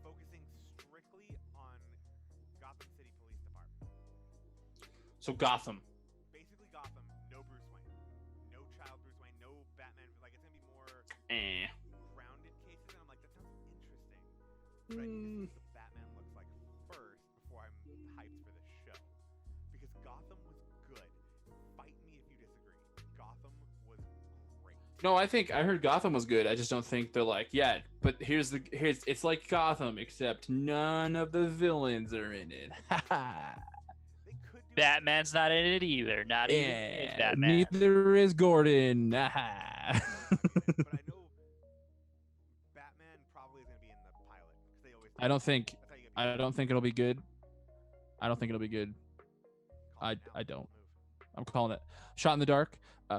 focusing strictly on Gotham City Police Department. So Gotham. Basically Gotham, no Bruce Wayne, no child Bruce Wayne, no Batman. Like it's gonna be more grounded cases, and I'm like, that sounds interesting. But I need to see what the Batman looks like first before I'm hyped for the show. Because Gotham was good. Fight me if you disagree. Gotham was great. No, I heard Gotham was good. I just don't think they're like, yeah, but here's it's like Gotham, except none of the villains are in it. They could do Batman's not in it either. Not even Yeah, Batman. neither is Gordon. but I know Batman probably is gonna be in the pilot because they always. I don't think That's how you get I people. don't think it'll be good. I don't think it'll be good. Call it I now. don't. Move. I'm calling it. Shot in the dark.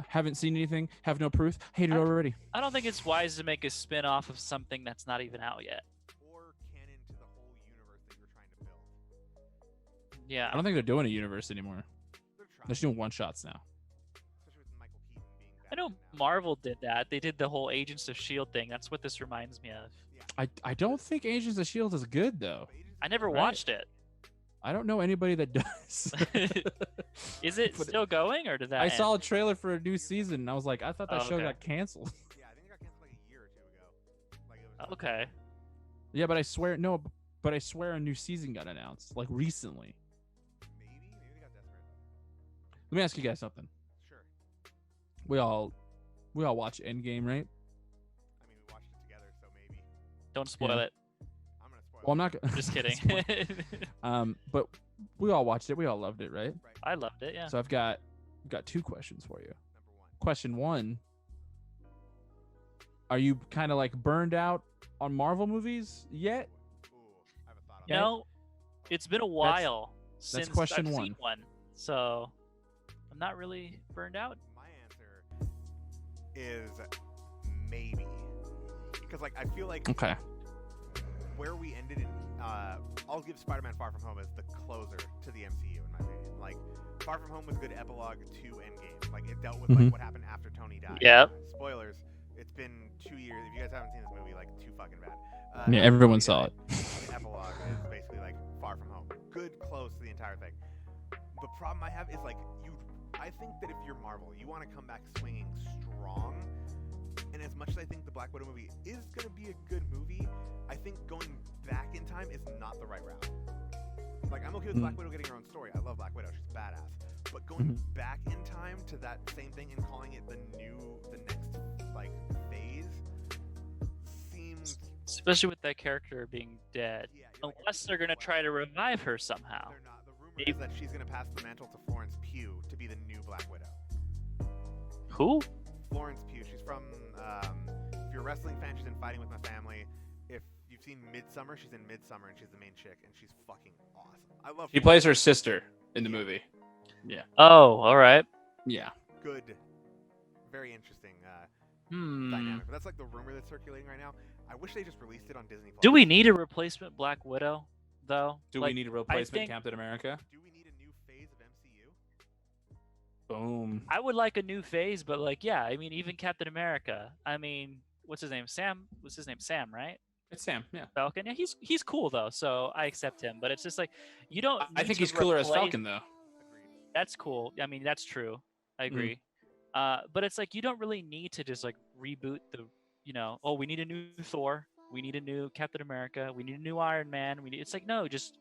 Haven't seen anything. Have no proof. Hate it I- already. I don't think it's wise to make a spin-off of something that's not even out yet. Or canon to the whole universe that you're trying to build. Yeah. I don't think they're doing a universe anymore. They're They're trying. just doing one shots now. Especially with Michael Keaton being. I know Batman now. Marvel did that. They did the whole Agents of S.H.I.E.L.D. thing. That's what this reminds me of. I don't think Agents of Shield is good though. But Agents I of never S.H.I.E.L.D. watched it. I don't know anybody that does. Is it But still going, or did that I end? saw a trailer for a new season and I was like, I thought that Oh, show okay. got canceled. Yeah, I think it got canceled like a year or two ago. Like it was. Okay. Yeah, but I swear a new season got announced like recently. Maybe they got desperate. Let me ask you guys something. Sure. We all We all watch Endgame, right? I mean, we watched it together, so maybe. Don't spoil Yeah. it. I'm gonna spoil. Well, I'm not. Just kidding. But we all watched it. We all loved it, right? I loved it. Yeah. So I've got 2 questions for you. Number 1. Question 1: Are you kind of like burned out on Marvel movies yet? Ooh, I have a thought on You that. know, it's been a while since question I've one. seen one, so I'm not really burned out. My answer is maybe, because like I feel like Okay. where we ended in, I'll give Spider-Man: Far From Home as the closer to the MCU in my opinion. Like, Far From Home was a good epilogue to Endgame. Like, it dealt with like what happened after Tony died. Yep. Spoilers. It's been 2 years. If you guys haven't seen this movie, like, too fucking bad. Yeah, after everyone Tony saw died, it. The epilogue is basically like Far From Home. Good, close to the entire thing. The problem I have is like I think that if you're Marvel, you want to come back swinging strong. And as much as I think the Black Widow movie is gonna be a good movie, I think going back in time is not the right route. Like, I'm okay with Black Widow getting her own story. I love Black Widow; she's badass. But going back in time to that same thing and calling it the next like phase seems. Especially with that character being dead. Yeah, you're Unless they're gonna try to revive her somehow. They're not. The rumor is that she's gonna pass the mantle to Florence Pugh to be the new Black Widow. Who? Florence Pugh. She's from. If you're a wrestling fan, she's in Fighting with My Family. If you've seen Midsummer, she's in Midsummer, and she's the main chick, and she's fucking awesome. I love. She plays her sister in the movie. Yeah. Oh, all right. Yeah. Good. Very interesting Hmm. dynamic. But that's like the rumor that's circulating right now. I wish they just released it on Disney+. Do we need a replacement Black Widow, though? Do Like, we need a replacement think- Captain America? Do we need a new phase of MCU? Boom. I would like a new phase, but like, yeah, I mean, even Captain America. I mean, what's his name? Sam. What's his name? Sam, right? It's Sam. Yeah. Falcon. Yeah, he's cool though, so I accept him. But it's just like you don't. I need think to he's cooler as replace- Falcon though. Agreed. That's cool. I mean, that's true. I agree. But it's like you don't really need to just like reboot the. Oh, we need a new Thor. We need a new Captain America. We need a new Iron Man. It's like no, just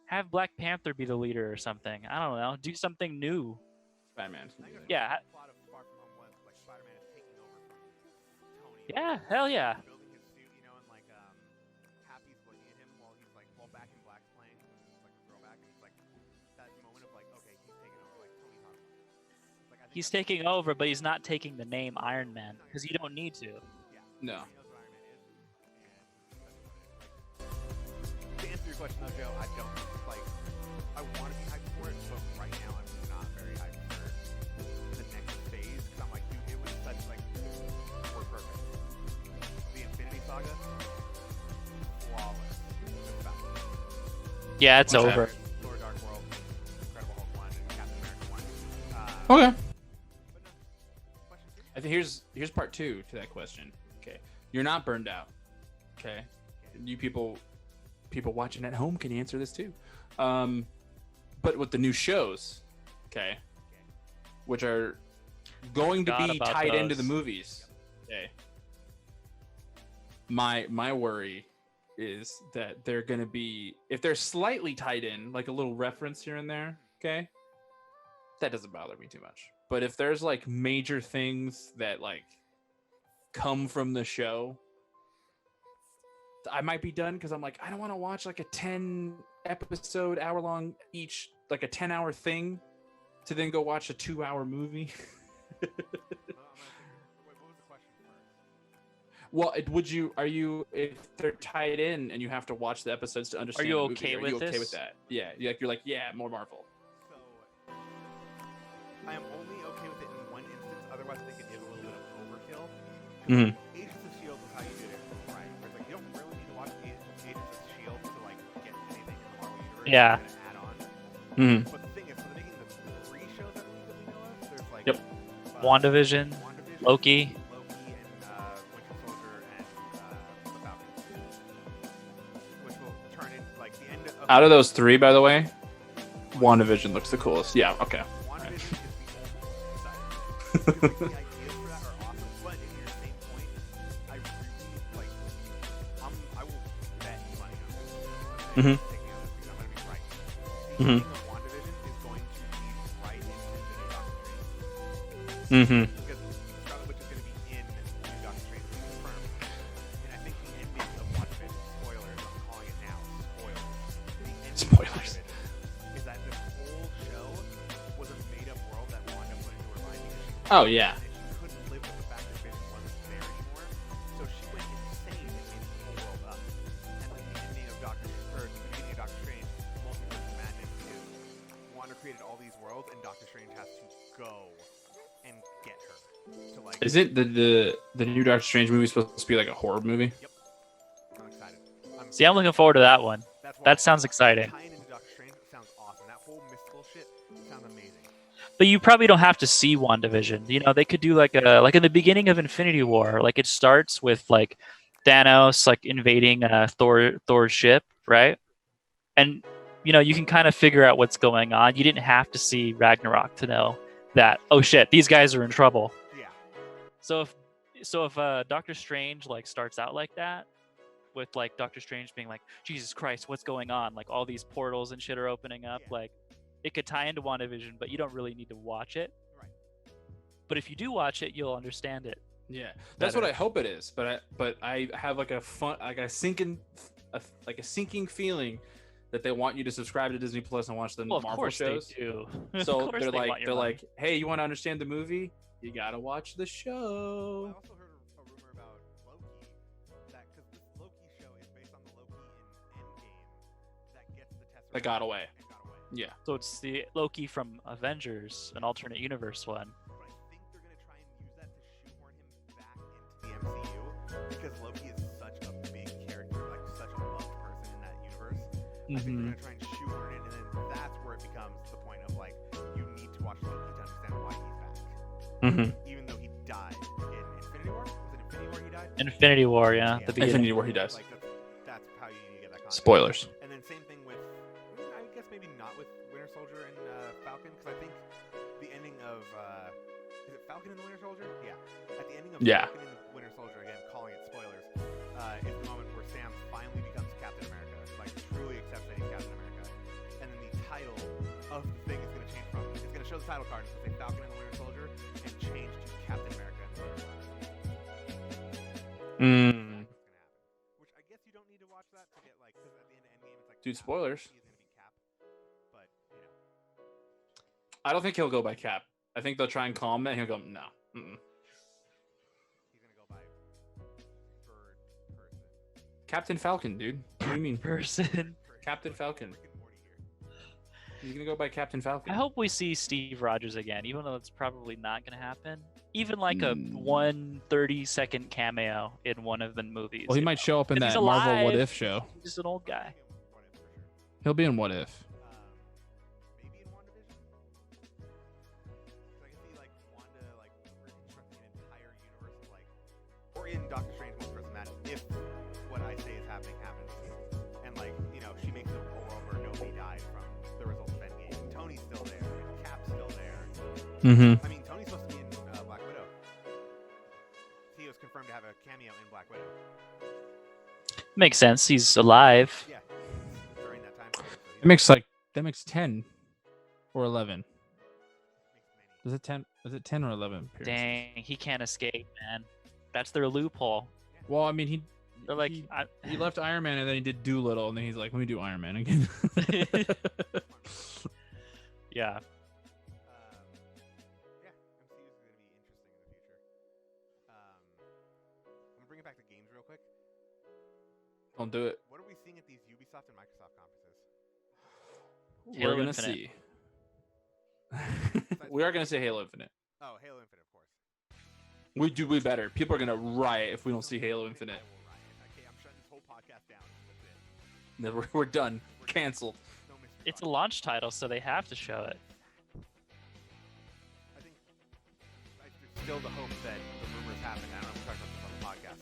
have Black Panther be the leader or something. I don't know. Do something new. Spider-Man. I think that's Yeah. what the plot of Far From Home was. Like, Spider-Man is taking over from Tony. Yeah. Hell yeah. Building his suit, and like Happy's looking at him while he's like back in Black's playing. It's like a throwback. It's like that moment of like, okay, he's taking over. Like Tony talked about. Like, I think He's that's- taking over, but he's not taking the name Iron Man because you don't need to. Yeah. No. He knows what Iron Man is, and that's what it is. Like, to answer your question though, Joe, I don't like. I want to be hyped for it, but right now I'm not very hyped for the next phase. Cause I'm like, dude, it was such like we're perfect. The Infinity Saga, flawless. Just about. Yeah, it's What's that? over. Thor: Dark World, Incredible Hulk 1, and Captain America 1. Okay. But no. Question 2. I think here's part 2 to that question. Okay. You're not burned out. Okay. You people watching at home can answer this too. But with the new shows, okay, which are going to Forgot be about tied into the those. movies. Okay. My worry is that they're going to be, if they're slightly tied in, like a little reference here and there, okay, that doesn't bother me too much. But if there's like major things that like come from the show, I might be done because I'm like, I don't want to watch like a 10 episode, hour long each, like a 10-hour thing to then go watch a 2-hour movie. I'm gonna think, wait, what was the question first? Well, are you, if they're tied in and you have to watch the episodes to understand you the movie, okay are with you okay this? with that? Yeah. You're like, yeah, more Marvel. So, I am only okay with it in one instance. Otherwise, I think it is a little bit of overkill. 'Cause Mhm. Agents of S.H.I.E.L.D. is how you did it, right? Where it's like, you don't really need to watch Agents of S.H.I.E.L.D. to like get anything in the Marvel universe. Yeah. It's an add-on. Mm-hmm. But the thing is, for making the 3 shows that we know of, there's like Yep. WandaVision, Loki. and Winter Soldier, and the Falcon, which will turn into like the end of. Out of those 3, by the way, WandaVision looks the coolest. Yeah. Okay. WandaVision is the only exciting thing. Because, like, the ideas for that are awesome, but in your same point, I really like. I will bet money on this. Mhm. Taking on this because I'm going to be right. The Mhm. ending of WandaVision is going to lead right into the new Doctor Strange. Mm-hmm. Because Scarlet Witch is going to be Spoilers. Is that this whole show was a made-up world that Wanda put into her mind because she Oh yeah. and she couldn't live with the fact that Vision wasn't there anymore. So she went insane and made the whole world up. And like the ending of the beginning of Doctor Strange, Multiverse of Madness is Wanda created all these worlds, and Doctor Strange has to go and get her to like. Is it the new Doctor Strange movie supposed to be like a horror movie? Yep. I'm excited. See, I'm looking forward to that one. That's why That sounds exciting. Tying into Doctor Strange sounds awesome. That whole mystical shit sounds amazing. But you probably don't have to see WandaVision. You know, they could do like in the beginning of Infinity War, like it starts with like Thanos like invading Thor's ship, right? And you know, you can kind of figure out what's going on. You didn't have to see Ragnarok to know that, oh shit, these guys are in trouble. Yeah. So if Doctor Strange like starts out like that, with like Doctor Strange being like, Jesus Christ, what's going on? Like all these portals and shit are opening up. Yeah. Like it could tie into WandaVision, but you don't really need to watch it. Right. But if you do watch it, you'll understand it. Yeah, that's Better. what I hope it is. But I have like a sinking feeling that they want you to subscribe to Disney Plus and watch the Well, of Marvel course shows. they do. So Of course they're they want like your money. hey, you want to understand the movie? You gotta watch the Well, I show. also heard a rumor about Loki that because this Loki show is based on the Loki in Endgame that gets the Tesseract That got away. and got away. Yeah. So it's the Loki from Avengers, an alternate universe one. But I think they're gonna try and use that to shoehorn him back into the MCU because Loki is such a big character, like such a loved person in that universe. I think they're gonna try and shoehorn it, and then that's where it becomes the point of like you need to watch Loki to understand why he's back. Mm-hmm. Even though he died in Infinity War, was it Infinity War he died? Infinity War, yeah. The beginning. Infinity War, he does. Like that's how you need to get that context. Spoilers. And then same thing with, I guess maybe not with Winter Soldier and Falcon, because I think the ending of, is it Falcon and the Winter Soldier? Yeah. At the ending of Yeah. Falcon and the Winter Soldier, again, calling it spoilers, is the moment where Sam finally becomes Captain America, like truly accepts that he's Captain America. And then the title of the thing is going to change from, it's going to show the title card, it's going to say Falcon and the Winter Soldier, and change to Captain America and the Winter Soldier. Mm. That's what's gonna happen. Which I guess you don't need to watch that to get like, because at the end of Endgame, it's like Dude, Cap. spoilers. He's gonna be Cap, but you know, I don't think he'll go by Cap. I think they'll try and calm it. And he'll go, no. Mm-mm. he's gonna go by third person. Captain Falcon, dude. What do you mean? Person. Captain Falcon. Rick and Morty here. He's gonna go by Captain Falcon. I hope we see Steve Rogers again, even though it's probably not going to happen. Even like a Mm. 1 30-second cameo in one of the movies. Well, he you might know? show up in 'Cause that he's Marvel What alive. If show. He's just an old guy. What if for sure. He'll be in What If. Maybe in WandaVision. 'Cause I can see like Wanda like reconstructing an entire universe of like, or in Doctor Strange Multiverse of Madness, if what I say is happening happens, and like you know she makes a world where nobody died from the results of Endgame. Tony's still there, and Cap's still there. Mm-hmm. I mean, Tony's supposed to be in Black Widow. He was confirmed to have a cameo in Black Widow. Makes sense. He's alive. Yeah, during that time period. So It makes that makes 10 or 11. makes Is it 10? Is it 10 or 11? appearances? Dang, he can't escape, man. That's their loophole. Well, I mean, They're like, he left Iron Man and then he did Doolittle and then he's like, let me do Iron Man again. yeah. Yeah, MCU is going to be interesting in the future. I'm gonna bring it back to games real quick. Don't do it. What are we seeing at these Ubisoft and Microsoft conferences? Halo We're gonna Infinite. see. We are gonna say Halo Infinite. Oh, Halo Infinite, of course. We do way better. People are gonna riot if we don't see Halo Infinite. I will riot. Okay, I'm shutting this whole podcast down. That's it. Then we're done. Cancelled. No mystery It's a box. launch title, so they have to show it. I think there's still the hope that the rumors happen. I don't know if we're talking about this on the podcast.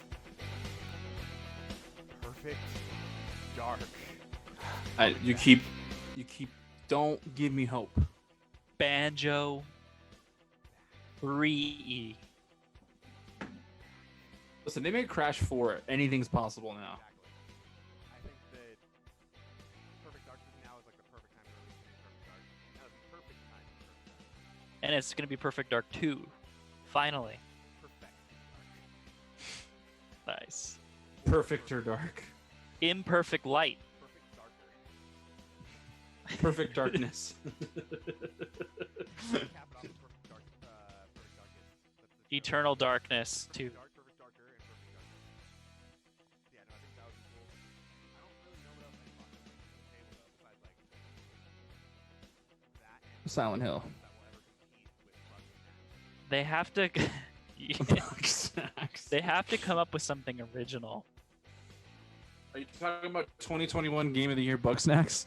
Perfect Dark. You keep. Don't give me hope. Banjo 3E. Listen, they made Crash 4. Anything's possible now. Exactly. I think that Perfect Dark now is like the perfect time to release Perfect Dark. Now is the perfect time for Perfect Dark. And it's going to be Perfect Dark 2. Finally. Perfect Nice. Perfect or dark. Imperfect Light. Perfect Darker. Perfect darkness. Cap it off with perfect dark. Perfect darkness. That's the Eternal Darkness too. Dark, perfect darker, and perfect darkness. Yeah, no, I think that would be cool. I don't really know what else I thought was on the table though, besides like that and Silent Hill. that will ever compete with Bugsnax. They have to. Snacks. They have to come up with something original. Are you talking about 2021 Game of the Year Bug Snacks?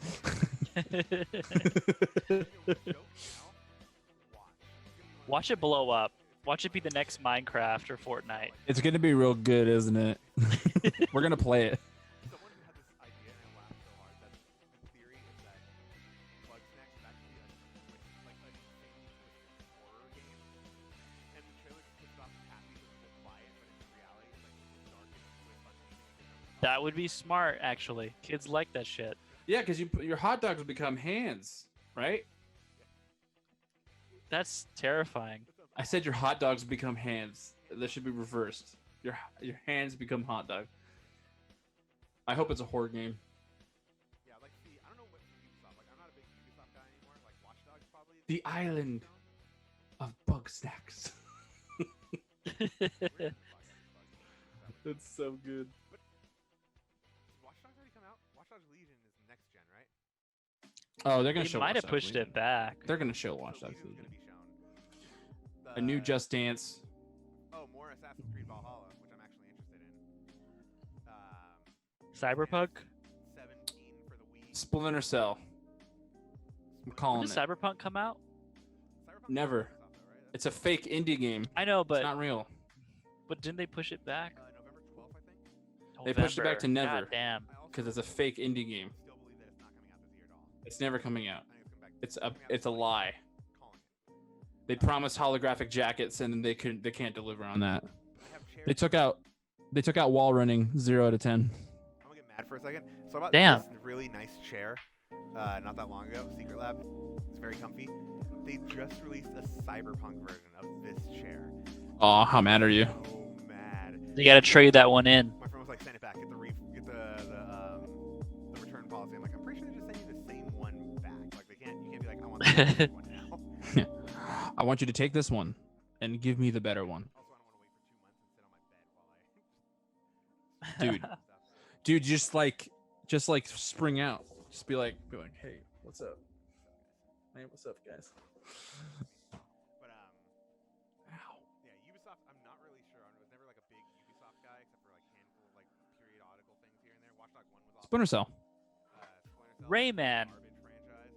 Watch it blow up. Watch it be the next Minecraft or Fortnite. It's gonna be real good, isn't it? We're gonna play it. Someone who had this idea and I laughed so hard that the theory is that Bugsnax is actually a twist, like a twisted horror game, and the trailer puts off happy that people buy it, but in reality, it's like dark and twist on each. That would be smart, actually. Kids like that shit. Yeah, because your hot dogs become hands, right? That's terrifying. I said your hot dogs become hands. That should be reversed. Your hands become hot dog. I hope it's a horror game. Yeah, like see, I don't know what Ubisoft. Like, I'm not a big Ubisoft guy anymore. Like, Watch Dogs probably. Is The island of Bug Snacks. That's so good. Watch Dogs already come out? Watch Dogs Legion is next gen, right? Oh, they're gonna They show. might Watch have Dogs pushed Legion. it back. They're gonna show Watch So Dogs Legion's Legion. gonna be shown. A new Just Dance. Oh, more Assassin's Creed Valhalla, which I'm actually interested in. Cyberpunk? 17 for the Wii. Splinter Cell. I'm When calling did it. Cyberpunk come out? Cyberpunk Never. Microsoft, though, right? It's a fake indie game. I know, It's but not real. didn't they push it back? November 12th, I think. They pushed it back to November. never. God damn. I also Because it's a fake indie game. still believe that it's not coming out this year at all. It's never coming out. I think it's coming back. It's a lie. Calling it. They promised holographic jackets and they can't deliver on that. I have chairs. They took out wall running 0 out of 10. I'm gonna get mad for a second. So I bought Damn. this really nice chair not that long ago, Secret Lab. It's very comfy. They just released a cyberpunk version of this chair. Oh, how mad are you? So mad. You gotta trade that one in. My friend was like, send it back. Get the return policy. I'm like, I'm pretty sure they just send you the same one back. Like you can't be like, I want the same one now. I want you to take this one and give me the better one. Also, I don't want to wait for 2 months and sit on my bed while I. Dude, just like spring out. Just be like, hey, what's up? Hey, what's up, guys? But Ow. yeah, Ubisoft. I'm not really sure. I was never like a big Ubisoft guy, except for like handful of like periodical things here and there. Watch Dogs 1 was awesome. Splinter Cell. Splinter Cell, Rayman. garbage franchise.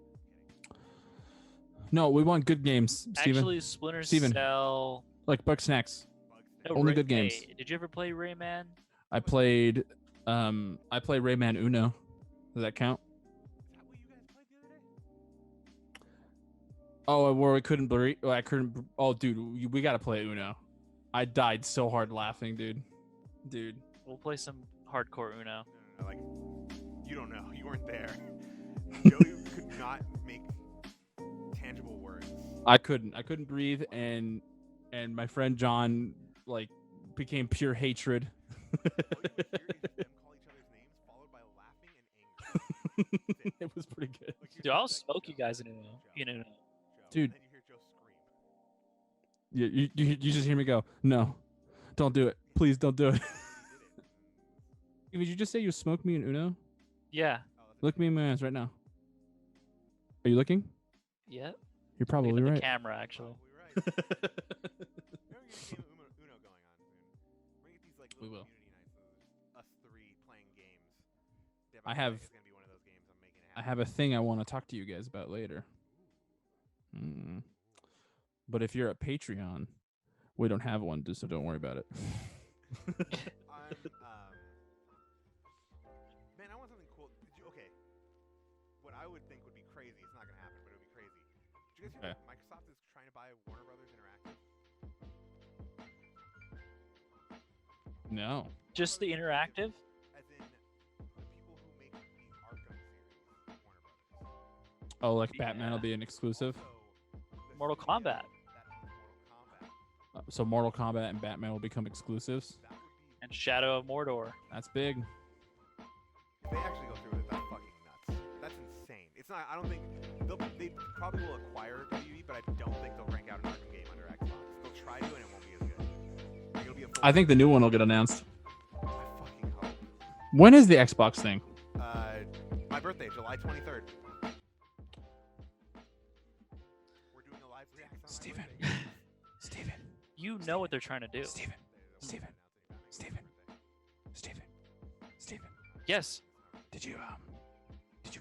Kidding. No, we want good games, Steven. Actually, Splinter Steven. Cell. Like Bug Snacks. Bugs No, Only good games. Hey, did you ever play Rayman? I played Rayman Uno. Does that count? Is that what you guys played the other day? Oh, where we couldn't breathe. I couldn't. Oh, dude, we gotta play Uno. I died so hard laughing, dude. Dude. We'll play some hardcore Uno. No, like you don't know. You weren't there. Joey could not make tangible words. I couldn't breathe, and my friend John like became pure hatred. All you hear is them call each other's names, followed by laughing and anger. It was pretty good. Like, you're Dude, I'll just like, smoke you guys in Uno. In Uno. Joe. Dude. And then you hear Joe scream. You just hear me go, no, don't do it, please don't do it. Did it. Did you just say you smoke me in Uno? Yeah. Oh, that's Look me in my eyes right now. Are you looking? Yep. You're probably Looking at right. the camera, actually. probably right. We're gonna get a game of Uno going on soon. We're gonna get these like We little will. community nights of us three playing games. Dev, I feel have- like it's gonna be one of those games. I'm making it I happen. have a thing I want to talk to you guys about later. But if you're a Patreon, we don't have one, so don't worry about it. Man, I want something cool. Okay. What I would think would be crazy. It's not gonna happen, but it would be crazy. Did you guys hear Okay. that Microsoft is trying to buy Warner Brothers Interactive? No. Just the interactive? As in the people who make the Arkham series, Warner Brothers. Oh, like Batman will Yeah. be an exclusive. Also, the Mortal studio Kombat. that owns Mortal Kombat. So Mortal Kombat and Batman will become exclusives. That would be. And Shadow of Mordor. That's big. If they actually go through with it, that's fucking nuts. That's insane. it's not. I don't think they probably will acquire WWE, but I don't think they'll crank out an Arkham game under Xbox. They'll try to, and it won't be as good. Like, it'll be a full I think the new one will get announced. I fucking hope. When is the Xbox thing? My birthday, July 23rd. We're doing a live reaction. Steven. Steven. You know what they're trying to do. Steven. Steven. Yes. Did you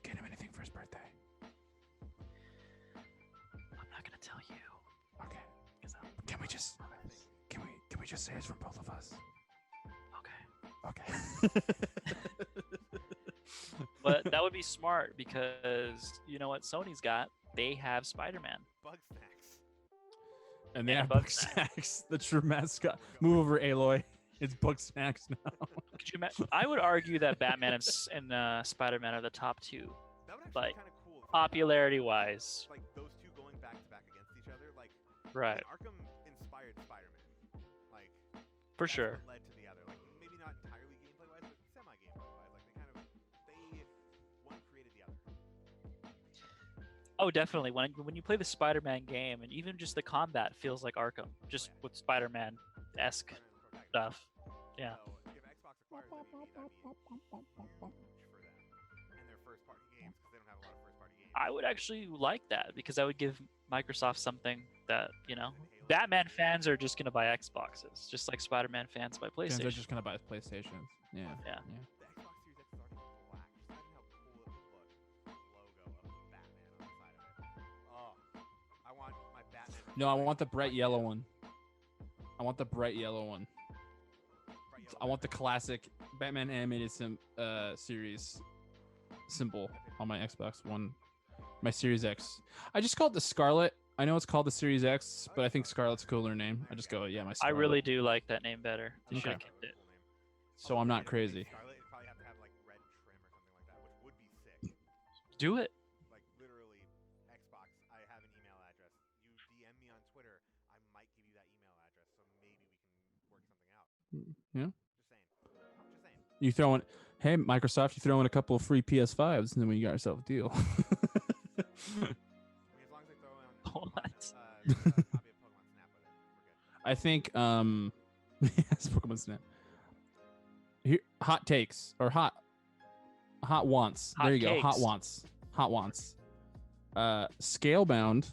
get him anything for his birthday? I'm not gonna tell you. Okay. Can we just say it's from both of us? Okay. Okay. But that would be smart because you know what Sony's got? They have Spider-Man. Bug snacks. And they And have Bug Bug Snacks, the true mascot. Move over, Aloy. It's Bug Snacks now. Could you imagine? I would argue that Batman and Spider-Man are the top two, That would actually like, be kind of cool. popularity-wise. Like those two going back to back against each other. Like Right. Arkham inspired Spider-Man. Like For that's sure. what led to the other. Like maybe not entirely gameplay-wise, but semi-gameplay-wise. Like one created the other. Oh, definitely. When you play the Spider-Man game, and even just the combat feels like Arkham, just with Spider-Man-esque Spider-Man stuff. Yeah. So if Xbox acquires WWE, that'd be huge for them and their first-party games because they don't have a lot of first-party games. I would actually like that because I would give Microsoft something that, Batman fans are just going to buy Xboxes, just like Spider-Man fans buy They're PlayStation. just gonna buy PlayStations. Yeah. Yeah. The Xbox Series X is already black. Just imagine how cool it would look. Logo of Batman on the side of it. Oh, I want my Batman. No, I want the bright yellow one. I want the bright yellow one. I want the classic Batman animated series symbol on my Xbox One, my Series X. I just call it the Scarlet. I know it's called the Series X, but I think Scarlet's a cooler name. I just go, yeah, my I Scarlet. really do like that name better. You should have Okay. kept it. So I'm not crazy. Scarlet, it'd probably have to have like red trim or something like that, which would be sick. Do it. Like literally, Xbox. I have an email address. You DM me on Twitter. I might give you that email address, so maybe we can work something out. Yeah. Just saying. You throw in, hey Microsoft, you throw in a couple of free PS5s, and then we got ourselves a deal. I mean, as long as I throw in What? copy of Pokemon Snap with it, we're good. I think yes, Pokemon Snap. Here, hot takes or hot wants. Hot there you go. Hot cakes. wants. Hot wants. Scalebound.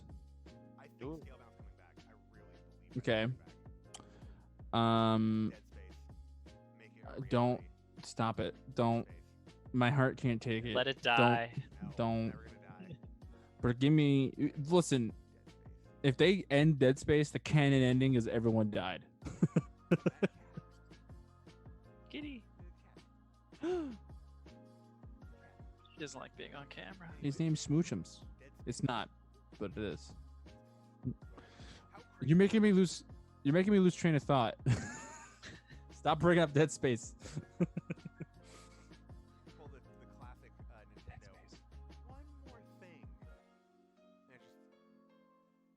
I think Ooh. Scalebound's coming back. I really believe. Okay. It's coming back. Dead Space. Make it a Don't reality. stop it. Don't. My heart can't take it. Let it die. No, Don't. never gonna die. But give me. Listen. If they end Dead Space, the canon ending is everyone died. Kitty. She doesn't like being on camera. His name's Smoochums. It's not, but it is. How You're making me lose. You're making me lose train of thought. Stop bringing up Dead Space. pull the classic Nintendo. One more thing. And it's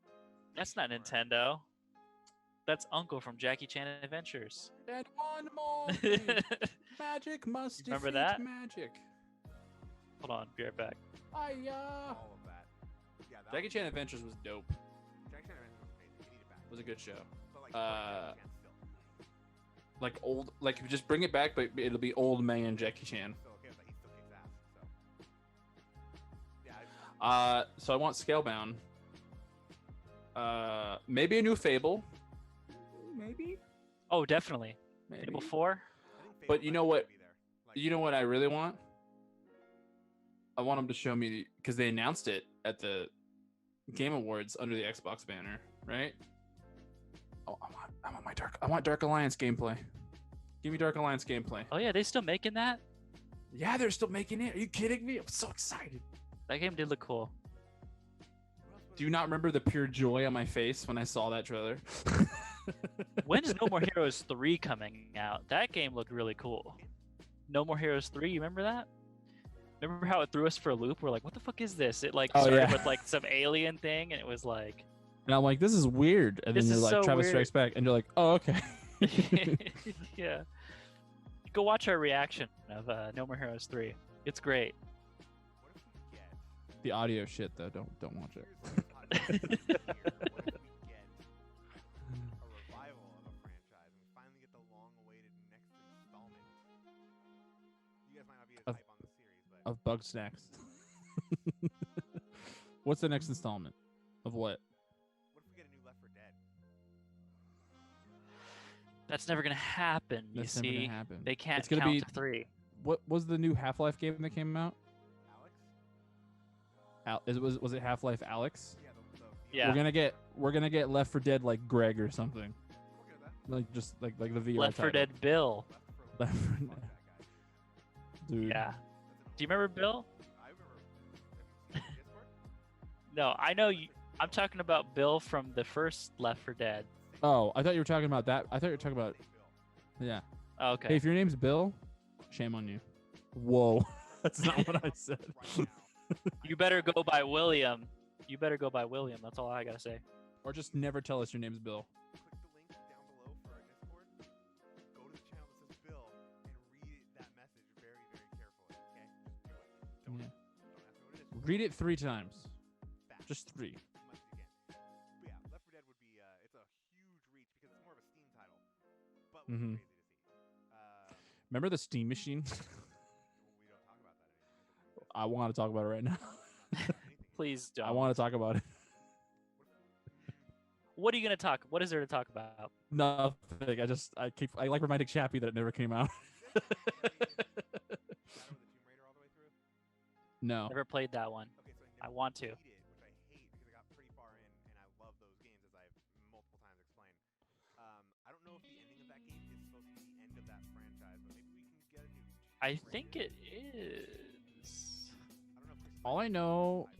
just That's not Nintendo. That's Uncle from Jackie Chan Adventures. And one more thing. Magic must Remember defeat that? magic. Hold on, be right back. all of that. Yeah, that Jackie Chan Adventures was dope. Jackie Chan Adventures was amazing. You need it back. It was a good show. But like, Uh, Jackie Chan still. Like old, like just bring it back, but it'll be old man Jackie Chan. Still okay with that. He still kicks ass. So. Yeah. So I want Scalebound. Maybe a new Fable. Maybe. Oh, definitely. Maybe. Fable 4? I think But Fable you 5 know is what? gonna be there. Like, You know what I really want? I want them to show me because they announced it at the Game Awards under the Xbox banner, right? Oh, I want Dark Alliance gameplay. Give me Dark Alliance gameplay. Oh, yeah, they still making that? Yeah, they're still making it. Are you kidding me? I'm so excited. That game did look cool. Do you not remember the pure joy on my face when I saw that trailer? When's No More Heroes 3 coming out? That game looked really cool. No More Heroes 3, you remember that? Remember how it threw us for a loop? We're like, what the fuck is this? It like Oh, started yeah. with like some alien thing, and it was like, And I'm like, this is weird. And This then you're is like, so Travis weird. Strikes Back. And you're like, oh, okay. yeah. Go watch our reaction of No More Heroes 3. It's great. What if we get The audio shit though. Don't watch it. Here's like a podcast here. What if we get a revival of a franchise and we finally get the long-awaited next installment? You guys might not be as Of- hype on the series, but Of Bug Snacks. What's the next installment? Of what? what if we get a new Left 4 Dead? That's never gonna happen. You That's never see, gonna happen. they can't It's gonna count be- to 3. What was the new Half-Life game that came out? Alex? Was it Half-Life Alex? Yeah, the Yeah. We're gonna get Left 4 Dead like Greg or something. I'm okay with that. Like just like the VR. Left 4 title. Dead Bill. Left 4 Fuck Dead. that guy. Dude. Yeah. That's an Do you remember Bill? I remember. Have you seen the Discord? No, I know you. I'm talking about Bill from the first Left 4 Dead. Oh, I thought you were talking about that. I thought you were talking about yeah. Oh, okay. Hey, if your name's Bill, shame on you. Whoa, that's not what I said. Right now. You better go by William. You better go by William. That's all I gotta say. Or just never tell us your name's Bill. Click the link down below for our Discord. Go to the channel that says Bill and read that message very, very carefully. Okay? Just do it. Don't, Yeah. don't ask me what it is. Read it 3 times. Fast. Just 3. As much as you can. But yeah, Left 4 Dead would be it's a huge reach because it's more of a Steam title, but would Mhm. be crazy to see. Remember the Steam machine? We don't talk about that anymore. I want to talk about it right now. Anything. Please don't. I want to talk about it. What are you gonna talk? What is there to talk about? Nothing. I like reminding Chappie that it never came out. Shadow of the Tomb Raider all the way through? No. Never played that one. Okay, so I never want to. beat it, which I hate because I got pretty far in, and I love those games as I've multiple times explained. I don't know if the ending of that game is supposed to be the end of that franchise, but maybe we can get a new. I Tomb think Raider. it is. I don't know if Chris All I might know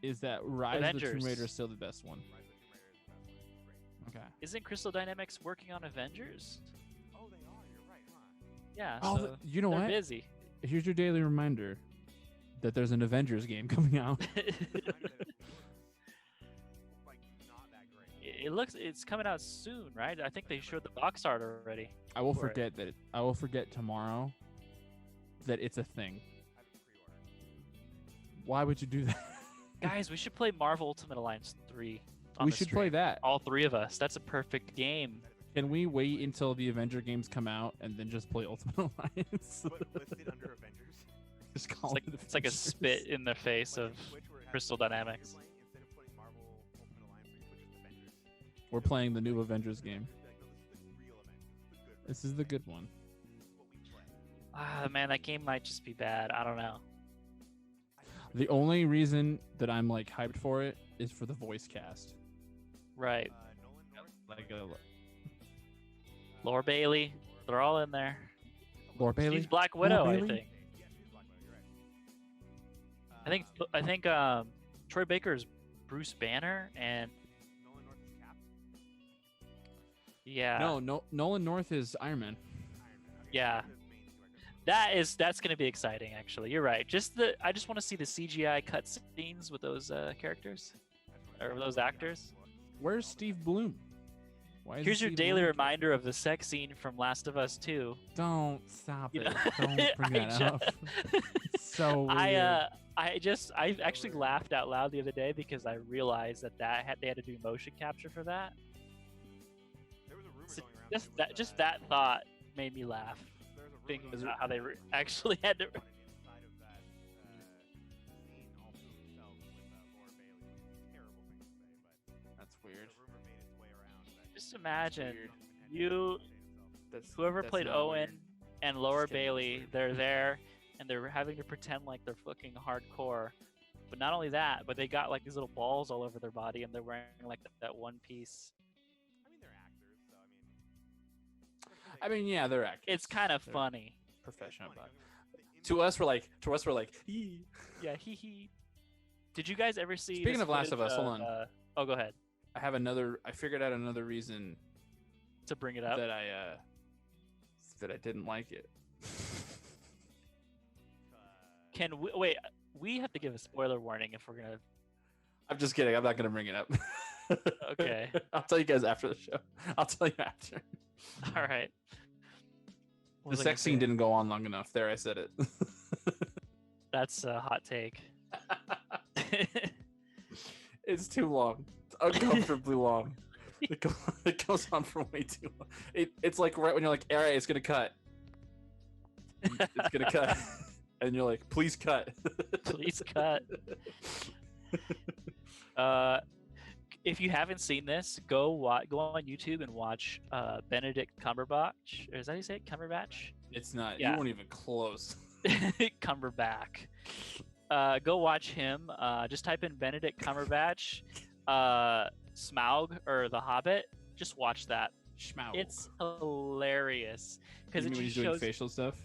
is that Rise of the Tomb Avengers. Raider is still the best one. Rise of the Tomb Raider is the best one. It's great. Okay. Isn't Crystal Dynamics working on Avengers? Oh, they are. You're right, huh? Yeah. Oh, so you know they're what? busy. Here's your daily reminder that there's an Avengers game coming out. Reminded that it looks like not that great. It's coming out soon, right? I think they showed the box art already. I will For it. forget that. I will forget tomorrow that it's a thing. I have it pre-ordered. Why would you do that? Guys, we should play Marvel Ultimate Alliance 3. On We the should stream. play that. All 3 of us. That's a perfect game. Can we wait until the Avenger games come out and then just play Ultimate Alliance? But listed under Avengers. Just call It's like a Avengers. spit in the face Like of in Switch where it has Crystal the games you're Dynamics. playing, instead of putting Marvel Ultimate Alliance, you put just Avengers. We're playing the new Avengers game. Just be like, no, this is the real Avengers. This is the good This is the good one. This is what we play. Man, that game might just be bad. I don't know. The only reason that I'm like hyped for it is for the voice cast. Right. Nolan North. Like Laura Bailey. They're all in there. Laura Bailey. She's Black Widow, I Bailey? think. Yeah, she's Black Widow. You're right. I think Troy Baker's Bruce Banner, and Nolan North is Cap. yeah, No, Nolan North is Iron Man. Iron Man. Okay, Yeah. so the main two actors. that's gonna be exciting. Actually, you're right. I just want to see the CGI cutscenes with those characters or those actors. Where's Steve Bloom? Why is Here's your Steve daily Bloom? reminder of the sex scene from Last of Us 2. Don't stop You it. know? Don't bring that I up. It's so weird. I actually laughed out loud the other day because I realized that they had to do motion capture for that. There was a rumor So going around. that it was, just that thought made me laugh, there was a rumor thinking going about around how they that it was actually had to. on an inside of that scene also themselves with Laura Bailey, which is a terrible thing to say, but That's weird. the rumor made its way around. That Just imagine weird. Justin had you- to say himself. That's Whoever that's played not Owen weird. and Laura Just kidding, that's Bailey, weird. they're there and they're having to pretend like they're fucking hardcore. But not only that, but they got like these little balls all over their body and they're wearing like that one piece. I mean, they're actors, so I mean, yeah, they're actors. It's kind of They're funny. professional funny, about it. don't get me wrong. To us, we're like, "Ee." Yeah, hee hee. Did you guys ever see? Speaking this of Last of footage Us, hold on. Oh, go ahead. I figured out another reason To bring it up. that I didn't like it. Can we wait? We have to give a spoiler warning if we're gonna. I'm just kidding. I'm not gonna bring it up. Okay. I'll tell you guys after the show. I'll tell you after. All right. What The was I gonna sex scene say? didn't go on long enough. There, I said it. That's a hot take. It's too long. It's uncomfortably long. It goes on for way too long. It's like right when you're like, all right, it's gonna cut. It's gonna cut, and you're like, please cut. Please cut. If you haven't seen this, go on YouTube and watch Benedict Cumberbatch. Or is that how you say it? Cumberbatch? It's not. Yeah. You weren't even close. Cumberback. Go watch him. Just type in Benedict Cumberbatch, Smaug or The Hobbit. Just watch that. Schmaug. It's hilarious because You it mean when just he's doing shows facial stuff.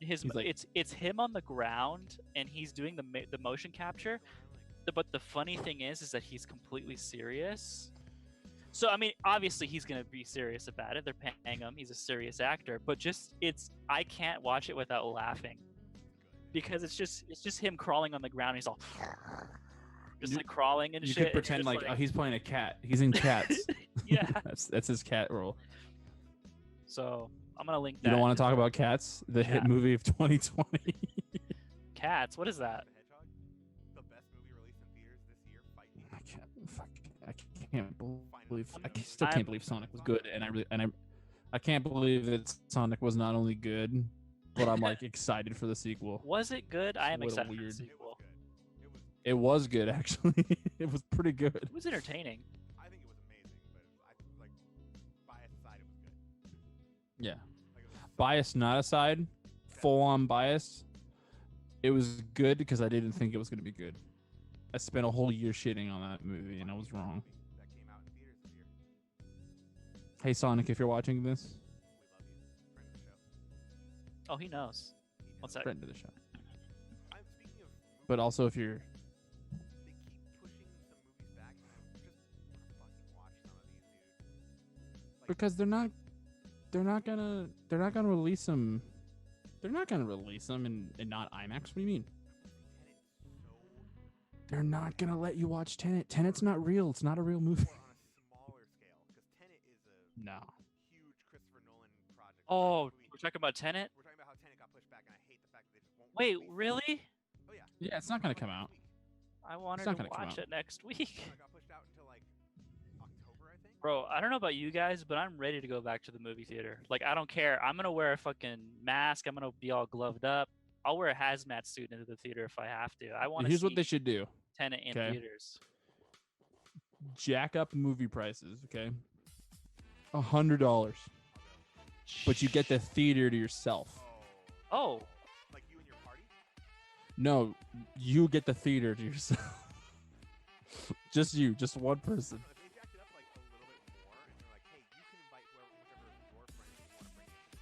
his. he's like- It's him on the ground and he's doing the motion capture. But the funny thing is that he's completely serious. So I mean, obviously he's gonna be serious about it. They're paying him. He's a serious actor. But I can't watch it without laughing because it's just him crawling on the ground. He's all just like crawling and You shit. could pretend and like, oh, he's playing a cat. He's in Cats. yeah. that's his cat role. So I'm gonna link that. You don't want to talk about Cats, the hit Cat. movie of 2020. Cats? What is that? The Hedgehog, the best movie released in theaters this year. Fight Team. I can't believe. Still can't believe Sonic was good, and I can't believe that Sonic was not only good, but I'm like excited for the sequel. Was it good? I am It's a excited little for the weird. sequel. It was good actually. It was pretty good. It was entertaining. I think it was amazing, but I like bias aside, it was good. Yeah. Like, it was Bias not aside, full on bias. It was good because I didn't think it was gonna be good. I spent a whole year shitting on that movie, and I was wrong. that came out in theaters this year. Hey Sonic, if you're watching this, We love you, friend of the show. Oh, he knows. What's that? friend of the show. I'm speaking of movies, But also, if you're they keep pushing some movies back, and I just want to fucking watch some of these, dude. because they're not gonna release them. They're not gonna release them in not IMAX. What do you mean? They're not gonna let you watch Tenet. Tenet's not real. It's not a real movie. On a smaller scale, because Tenet is a No. huge Christopher Nolan project. Oh, we're talking about Tenet? We're talking about how Tenet got pushed back, and I hate the fact that they just won't. Wait, release it. really? Oh yeah. Yeah, it's not gonna come out. I wanted not to gonna come watch out. it next week. It got pushed out until like October, I think. Bro, I don't know about you guys, but I'm ready to go back to the movie theater. Like, I don't care. I'm gonna wear a fucking mask. I'm gonna be all gloved up. I'll wear a hazmat suit into the theater if I have to. I want to Here's see what they should do. Tenet in Okay. theaters. Jack up movie prices. Okay. $100, but you get the theater to yourself. Oh, Like you and your party. No, you get the theater to yourself. Just you, just one person. No, if they jacked it up like a little bit more, and they're like, "Hey, you can invite whichever your friends you want to bring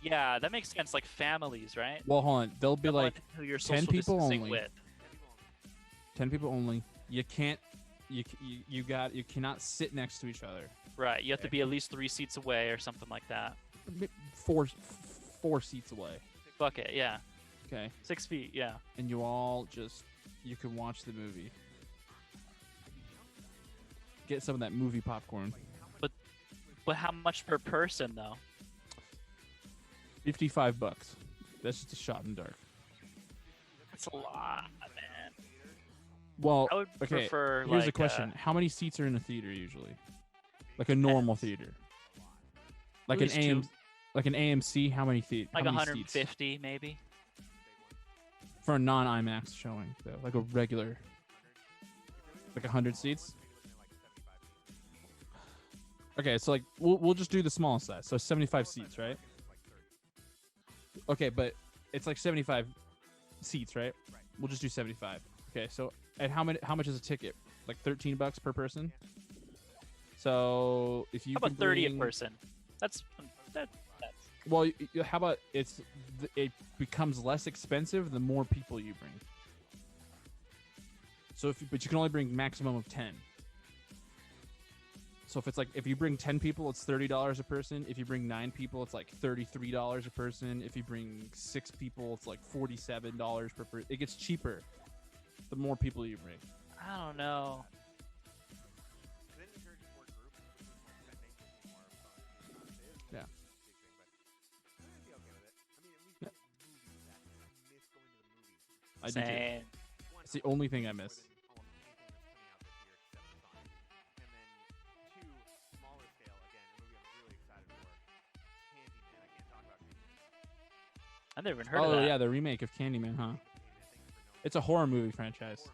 in." yeah, that makes sense. Like families, right? Well, hold on. They'll be Someone like who you're 10 social people distancing only. with. 10 people 10 people only. only. You can't. You cannot sit next to each other. Right, you have to be at least 3 seats away or something like that. Four seats away. Fuck it, yeah. Okay, 6 feet, yeah. and you all just you can watch the movie. Get some of that movie popcorn. But how much per person though? $55. That's just a shot in the dark. That's a lot, man. Well, I would okay. prefer Here's like a question: How many seats are in a theater usually? Like a normal Depends. theater. Like At an least AM, two. like an AMC. How many feet? like how many seats? 150 maybe. For a non-IMAX showing, though, like a regular, like 100 seats. Okay, so like we'll just do the smallest size, so 75 seats, right? Okay, but it's like 75 seats, right? We'll just do 75. Okay, so and how much is a ticket? Like $13 per person. So if you How about can 30 a bring- person? That's Well, how about it becomes less expensive the more people you bring. So but you can only bring maximum of 10. So if you bring 10 people, it's $30 a person. If you bring 9 people, it's like $33 a person. If you bring 6 people, it's like $47 per person. It gets cheaper the more people you bring. I don't know. Then encourage more groups, which is more that makes it more fun. Yeah. I'd be okay with it. I mean, at least Yeah. movies that I miss going to the movies. I do too. Same. One, It's the I'm only a thing I patient miss. with it. I'm a patient I've never even heard of Oh that. yeah, the remake of Candyman, huh? It's a horror movie franchise.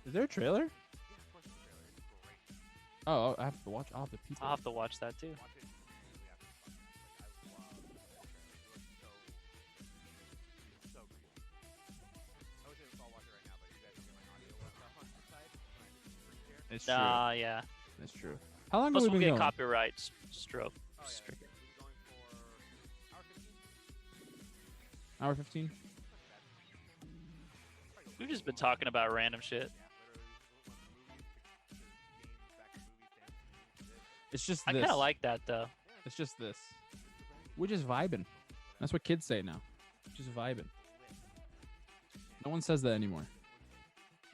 Is there a trailer? Oh, I have to watch. I'll have to peep I'll it. have to watch that too. It's true. Yeah. It's true. How long Plus, have we we'll been get going? copyright stroke. Hour 15. We've just been talking about random shit. It's just I this. kind of like that though. It's just this. We're just vibing. That's what kids say now. Just vibing. No one says that anymore.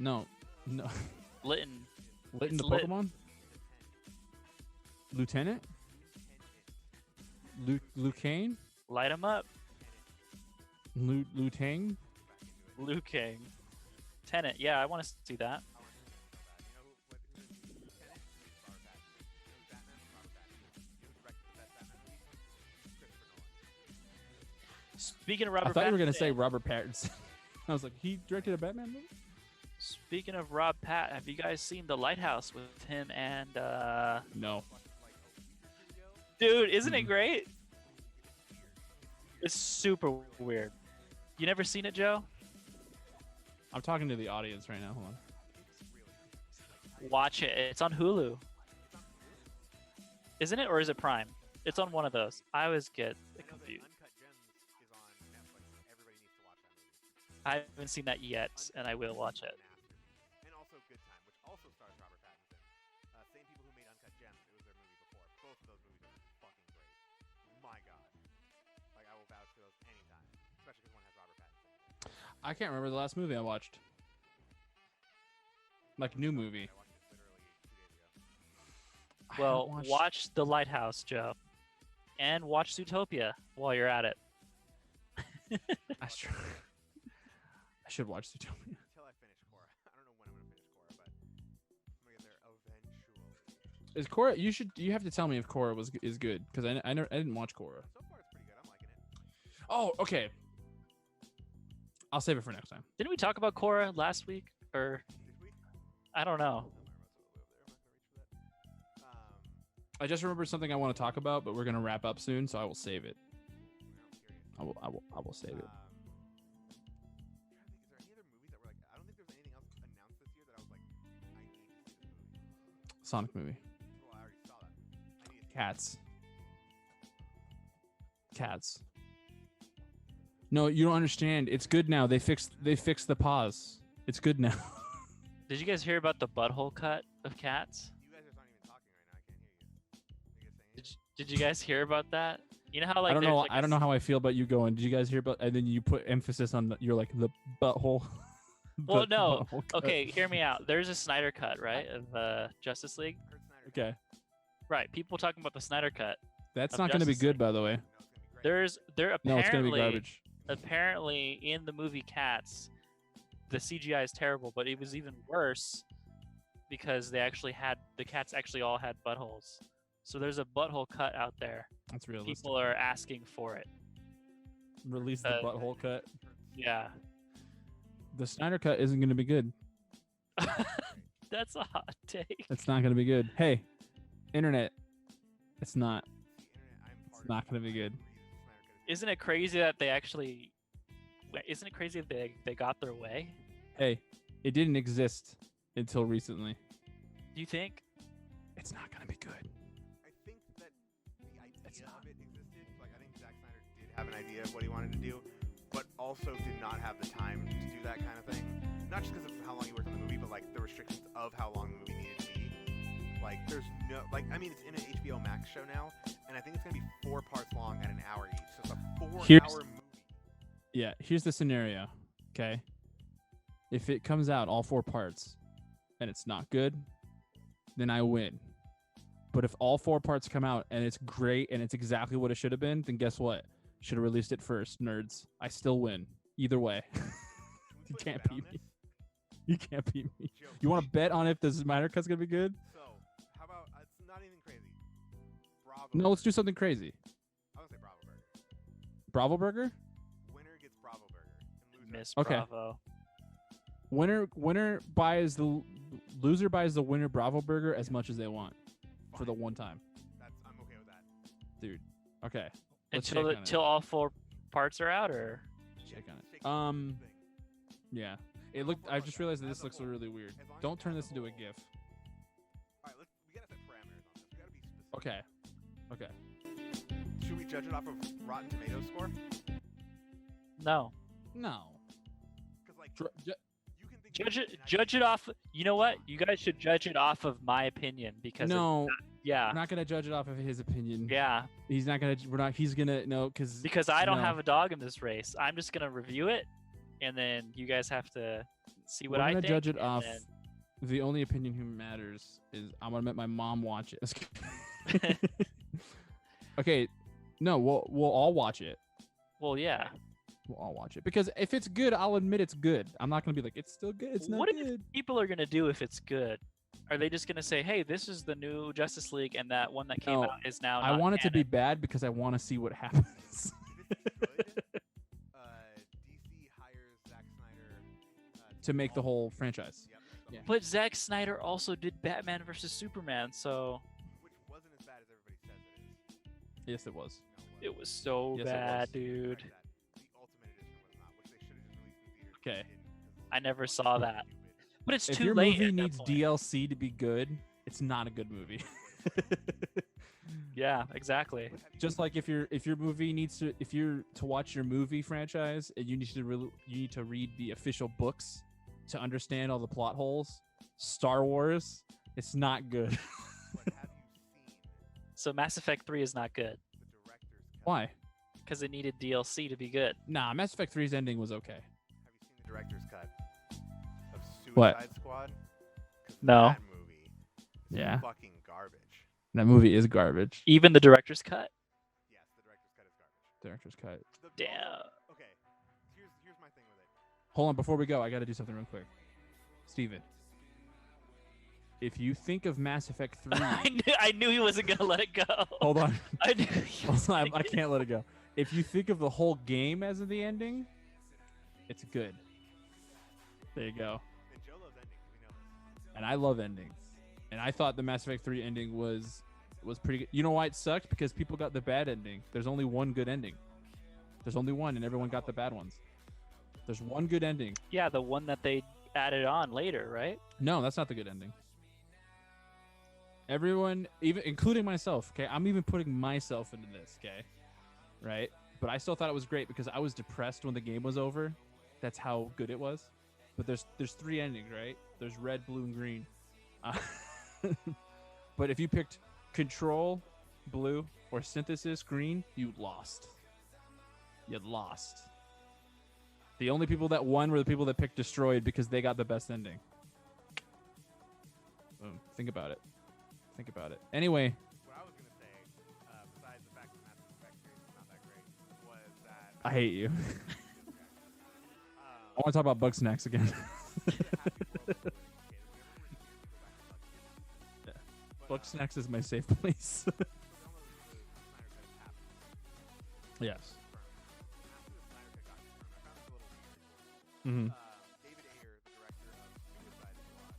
No. Litton. Lit in It's the lit. Pokemon? Lieutenant? Lucane? Light him up. Lutang? Liu Kang. Tenet. Yeah, I want to see that. Speaking of Robert I thought you were gonna Pattinson- say Robert Pattinson. I was like, he directed a Batman movie? Speaking of Rob Pat, have you guys seen The Lighthouse with him and No. dude, isn't it Mm-mm. great? It's super weird. You never seen it, Joe? I'm talking to the audience right now. Hold on. Watch it. It's on Hulu. Isn't it, or is it Prime? It's on one of those. I always get confused. I haven't seen that yet, and I will watch it. And also Good Time, which also stars Robert Pattinson. Same people who made Uncut Gems. It was their movie before. Both of those movies are fucking great. My God. Like, I will vouch for those anytime. Especially because one has Robert Pattinson. I can't remember the last movie I watched. Like, new movie. I watched it literally 2 days ago. I Well, haven't watched- watch The Lighthouse, Joe, and watch Zootopia while you're at it. I should watch Zootopia. Until I finish Korra. I don't know when I'm going to finish Korra, but I'm going to get there eventually. Is Korra? You have to tell me if Korra is good because I didn't watch Korra. So far, it's pretty good. I'm liking it. Oh, okay. I'll save it for next time. Didn't we talk about Korra last week? Or Did we? I don't know. I just remembered something I want to talk about, but we're gonna wrap up soon, so I will save it. I will save it. Is there any other movies that were like? I don't think there's anything else announced this year that I was like, I need to see this movie. Sonic movie. Well, I already saw that. I need to see Cats. Cats. No, you don't understand. It's good now. They fixed the pause. It's good now. Did you guys hear about the butthole cut of Cats? You guys just aren't even talking right now. I can't hear you. You guys saying Did you guys hear about that? You know how like I don't there's, know. like, I don't know how I feel about you going. Did you guys hear about? And then you put emphasis on you're like the butthole. Well, the no. butthole cut. Okay, hear me out. There's a Snyder cut, right, of Justice League. Kurt Snyder? Okay, Right. People talking about the Snyder cut. that's Of not going to be Justice good, League. by the way. No, it's gonna be great. There No, it's going to be apparently garbage. apparently in the movie Cats, the CGI is terrible, but it was even worse because the cats actually all had buttholes. So there's a butthole cut out there. That's realistic. People are asking for it. Release the butthole cut. Yeah. The Snyder cut isn't going to be good. That's a hot take. It's not going to be good. Hey, internet. It's not. The internet, I'm It's part not of going to be the good. reason Snyder Cut is Isn't it crazy that they actually? Isn't it crazy that they got their way? Hey, it didn't exist until recently. Do you think? It's not going to be good. I think that the It's idea not. of it existed. Like, I think Zack Snyder did have an idea of what he wanted to do, but also did not have the time to do that kind of thing. Not just because of how long he worked on the movie, but like the restrictions of how long the movie needed to be. Like, there's no, like, I mean, it's in an HBO Max show now, and I think it's gonna be 4 parts long at an hour each. So it's a 4-hour Here's- movie. Yeah, here's the scenario. Okay. If it comes out all 4 parts and it's not good, then I win. But if all 4 parts come out and it's great and it's exactly what it should have been, then guess what? Should have released it first, nerds. I still win. Either way. Can we You put a can't bet on beat me. this? You can't beat me. Joe, You want to bet on if the Snyder Cut's gonna be good? So, how about it's not even crazy. Bravo. No, let's do Burger. something crazy. I would say Bravo Burger. Bravo Burger. Winner gets Bravo Burger. And loser Miss Okay. Bravo. Winner buys the loser buys the winner Bravo Burger as much as they want for the one time. I'm okay with that. Dude. Okay. Let's Until shake on it. until all 4 parts are out, or Shake on Shake it. thing. Yeah. It looked. I just realized that this looks really weird. As long as Don't it turn has this a into a whole- GIF. All right, we gotta set parameters on this. We gotta be specific. Okay. Okay. Should we judge it off of Rotten Tomatoes score? no. No. Because like you can think Judge it off. You know what? You guys should judge it off of my opinion because No. yeah, We're not gonna judge it off of his opinion. yeah. He's not gonna. We're not. He's gonna no because I don't no. have a dog in this race. I'm just gonna review it, and then you guys have to see what We're I gonna think. judge it and off. then- The only opinion who matters is I'm gonna make my mom watch it. Okay. No, we'll all watch it. well, yeah. We'll all watch it because if it's good, I'll admit it's good. I'm not gonna be like it's still good. It's not What do good. people are gonna do if it's good? Are they just gonna say, "Hey, this is the new Justice League, and that one that came No, out is now"? I not want it to be canon"? bad because I want to see what happens. if it's good, DC hires Zack Snyder to make the all- whole franchise. Yep, Yeah. But Zack Snyder also did Batman versus Superman, so which wasn't as bad as everybody says it is. Yes, it was. No, it was so Yes, it bad, was. dude. Correct that. The Ultimate Edition was not, which they should have just released in theaters. but Okay. they didn't 'cause I never it was saw that. stupid. But it's If too your late. movie at that needs point. DLC to be good, it's not a good movie. Yeah, exactly. Just like if your movie needs to if you're to watch your movie franchise and you need to read the official books to understand all the plot holes. Star Wars, it's not good. But have you seen So Mass Effect 3 is not good the director's cut? Why? because it needed DLC to be good. Nah, Mass Effect 3's ending was okay. Have you seen the director's cut of Suicide What? Squad? 'Cause No. That movie is Yeah. fucking garbage. That movie is garbage. Even the director's cut. Yes, the director's cut is garbage. Director's cut. Damn. Okay, here's my thing with it. Hold on, before we go, I got to do something real quick. Steven, if you think of Mass Effect 3, I knew he wasn't gonna let it go. hold on. I knew he Hold was on, gonna I get- can't let it go. If you think of the whole game as the ending, it's good. There you go. And Joe loves endings. We know this. And I love endings. And I thought the Mass Effect 3 ending was pretty good. You know why it sucked? Because people got the bad ending. There's only one good ending. There's only one, and everyone got the bad ones. There's one good ending. Yeah, the one that they added on later, right? No, that's not the good ending. Everyone, even including myself, okay? I'm even putting myself into this, okay? Right? But I still thought it was great because I was depressed when the game was over. That's how good it was. But there's 3 endings, right? There's red, blue, and green. But if you picked Control, blue, or Synthesis, green, you lost. You lost. The only people that won were the people that picked Destroyed because they got the best ending. Boom. Think about it. Think about it. Anyway, What I was gonna say, besides the fact that Mass Effect 3 is not that great, was that I hate you. I want to talk about Bug Snacks again. Bug Snacks is my safe place. Yes. Mm-hmm. David Ayer, the director of Suicide Squad,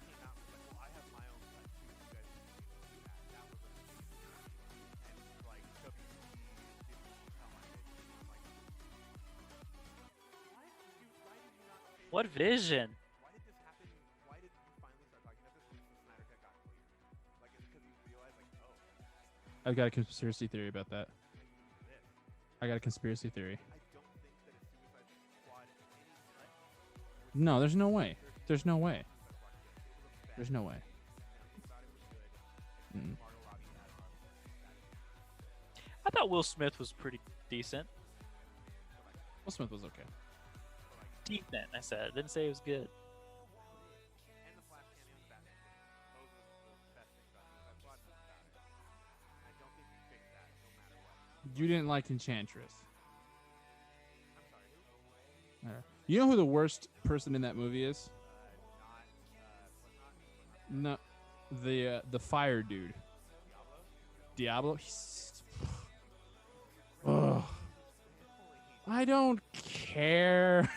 came out and was like, "Well, I have my own cut too. You guys need to do that." That was amazing. And like WB didn't tell my vision. I'm like, why did you not? Say What vision? Why did this happen? Why did you finally start talking about this since the Snyder Cut got cleared? Like, is it because you realized, like, oh, I've got a conspiracy theory about that. this? I got a conspiracy theory. I don't think that a Suicide Squad any cut. No, there's no way. There's no way. There's no way. Mm. I thought Will Smith was pretty decent. Will Smith was okay. Decent, I said. I didn't say it was good. And the Flash cameo in Batman. Those are the best things about Suicide Squad. And that's about it. I don't think you fix that no matter what. You didn't like Enchantress. I'm sorry. Who? You know who the worst person in that movie is? No, the fire dude. Diablo. Ugh. I don't care.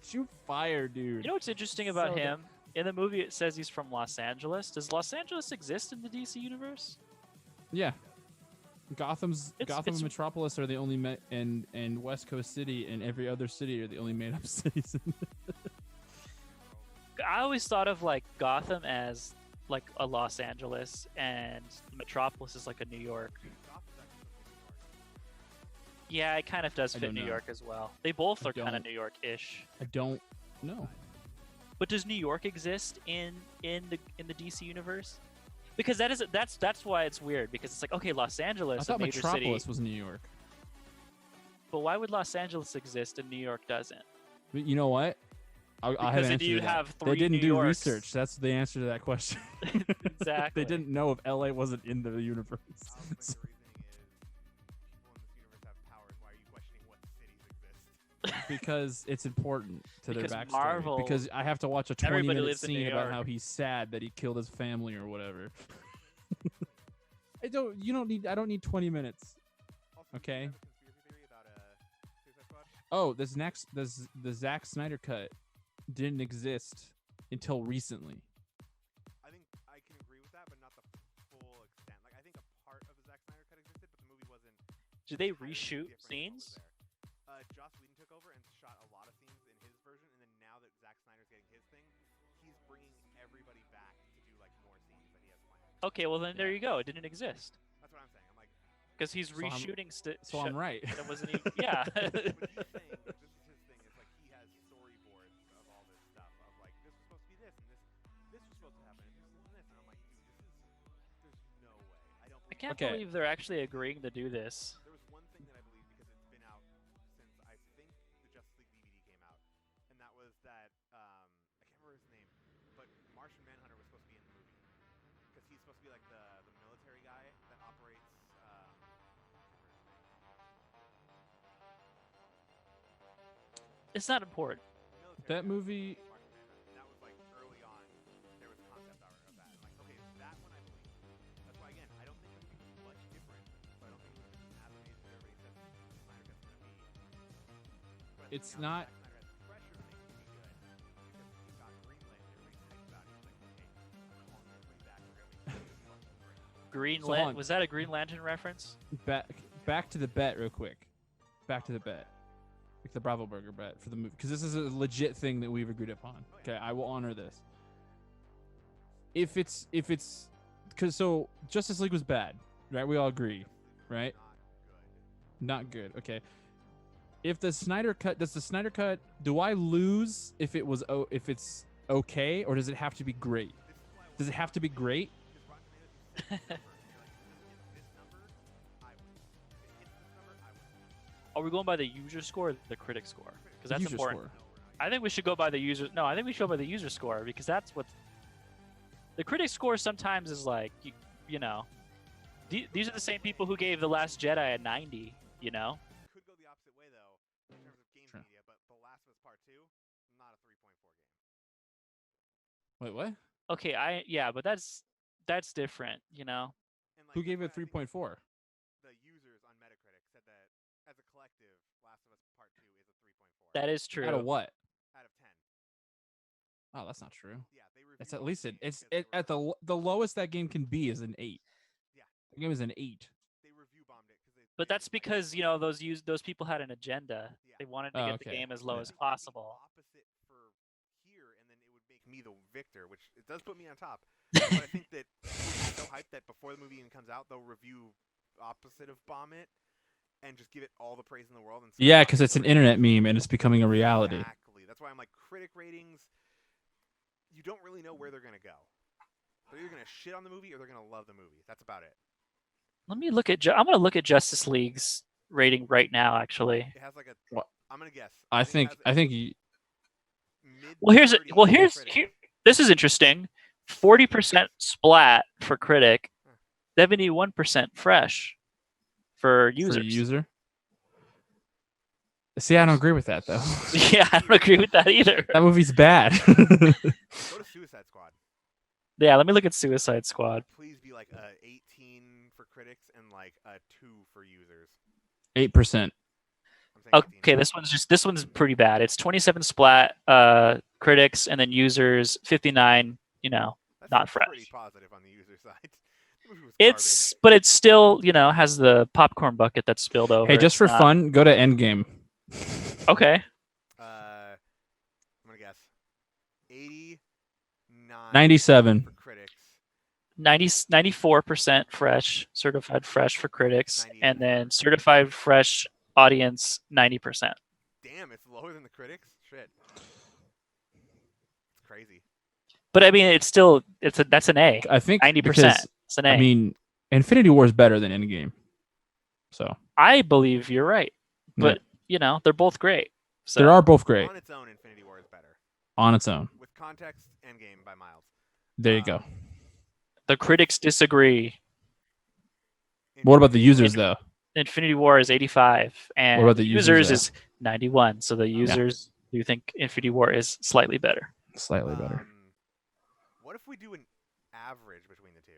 Shoot fire, dude. You know what's interesting about So him? In the movie, it says he's from Los Angeles. Does Los Angeles exist in the DC universe? Yeah. Gotham It's- and Metropolis are the only and West Coast City and every other city are the only made up cities. I always thought of like Gotham as like a Los Angeles, and Metropolis is like a New York. Yeah, it kind of does I fit don't New know. York as well. They both I are kind of don't- New York-ish. I don't know. But does New York exist in the DC universe? Because that's why it's weird. Because it's like, okay, Los Angeles, I a thought major Metropolis city, was New York. but why would Los Angeles exist and New York doesn't? But you know what? I have Because an then answer you'd to that. have They three didn't New do Yorks. research. That's the answer to that question. Exactly. They didn't know if LA wasn't in the universe. I also think the reasoning is people in this universe have powers. Why are you questioning what cities exist? Because it's important to Because their backstory. Marvel- Because I have to watch a Everybody 20-minute lives in New scene about York. how he's sad that he killed his family or whatever. I don't need 20 minutes. Also, Okay. do you have a conspiracy theory about Suicide Squad? Oh, the Zack Snyder cut didn't exist until recently. I think I can agree with that, but not the full extent. Like I think a part of the Zack Snyder cut existed, but the movie wasn't. Did they entirely reshoot different from what was scenes? there. Joss Whedon took over and shot a lot of scenes in his version, and then now that Zack Snyder's getting his thing, he's bringing everybody back to do like more scenes that he has planned. Okay, well then there you go. It didn't exist That's what I'm saying. I'm like, because he's So I'm- reshooting. So I'm right. It wasn't even. Yeah. but he's saying that this is his thing. It's like he has storyboards of all this stuff of like this was supposed to be this and this was supposed to happen and this and this, and I'm like, dude, there's no way. I don't. I can't Okay. believe they're actually agreeing to do this. There was one thing that I believe because it's been out since I think the Justice League DVD came out, and that was that I can't remember his name, but Martian Manhunter was supposed to be in the movie because he's supposed to be like the military guy that operates. I can't remember his name. It's not important. Military That guy movie. is Martian Manhunter. That was like early on. There was concept art of that. Like, okay, that one I believe. That's why again, I don't think it would be much different. So I don't think it would be as amazing as everybody says Snyder Cut's gonna be. But It's now not. Zack Snyder has pressure to make the movie good because he's got greenlit and everybody's hyped about it. He's like, okay, I'm calling everybody back. We're gonna make this fucking great. Green So hold on. Was that a Green Lantern reference? Back to the bet real quick. Back to the bet. Like the Bravo Burger bet for the movie, because this is a legit thing that we've agreed upon. Okay, I will honor this. If it's because so Justice League was bad, right? We all agree, right? Not good. Not good. Okay. If the Snyder cut, do I lose if it's okay, or does it have to be great? Does it have to be great? Because Rotten Tomatoes uses this number, and you're like, if this number, I win. If it hits this number, I win. Are we going by the user score or the critic score? Because that's User important. score. I think we should go by the user. No, I think we should go by the user score because that's what the critic score sometimes is like. You know, these are the same people who gave The Last Jedi a 90. You know, Could go the opposite way though, in terms of games Sure. media. But The Last of Us Part 2, not a 3.4 game. Wait, what? okay, but that's different. You know, And like, Who gave it that's why I think 3.4? The users on Metacritic said that as a collective, Last of Us Part 2 is a 3.4. that is true. Out of what? out of 10. Oh, that's not true. Yeah, they reviewed It's at all least the it. games It's because they at the lowest that game can be is an 8. Yeah. The game is an 8. they review bombed it because they. But they that's didn't like because it. you know those people had an agenda. Yeah. They wanted to Oh, get the okay. game as low Yeah. as It would be possible. Opposite for here, and then it would make me the victor, which it does put me on top. But I think that people get so hyped that before the movie even comes out, they'll review opposite of bomb it and just give it all the praise in the world. And say Yeah, it's because it's an great. internet meme and it's becoming a reality. Exactly. That's why I'm like critic ratings. You don't really know where they're gonna go. They're either gonna shit on the movie or they're gonna love the movie. That's about it. Let me look at. I'm gonna look at Justice League's rating right now. Actually, It has like a. What? I'm gonna guess. I it think has I think you, mid well here's 30s well for here's critic. here. This is interesting. 40% splat for critic, 71% fresh for users. for the user. See, I don't agree with that though. Yeah, I don't agree with that either. That movie's bad. Go to Suicide Squad. Yeah, let me look at Suicide Squad. Please be like 18 for critics and like 2 for users. 8%. I'm saying 18. Okay, this one's pretty bad. It's 27 splat critics and then users 59, That's not fresh. pretty positive on the user side. The movie was But it's still, has the popcorn bucket that's spilled over. Hey, just for fun, go to Endgame. Okay. I'm gonna guess 89. 97. For critics. 94% fresh, certified fresh for critics, 98. and then certified fresh audience 90%. Damn, it's lower than the critics. Shit, it's crazy. But I mean, that's an A. I think 90%. because, It's an A. I mean, Infinity War is better than Endgame. So I believe you're right, but they're both great. So they are both great On its own, Infinity War is better. on its own. With context, Endgame by miles. There you go. the critics disagree. What about the users though? Infinity War is 85, and What about the users, is 91. So the users do think Infinity War is slightly better. Slightly better. What if we do an average between the two?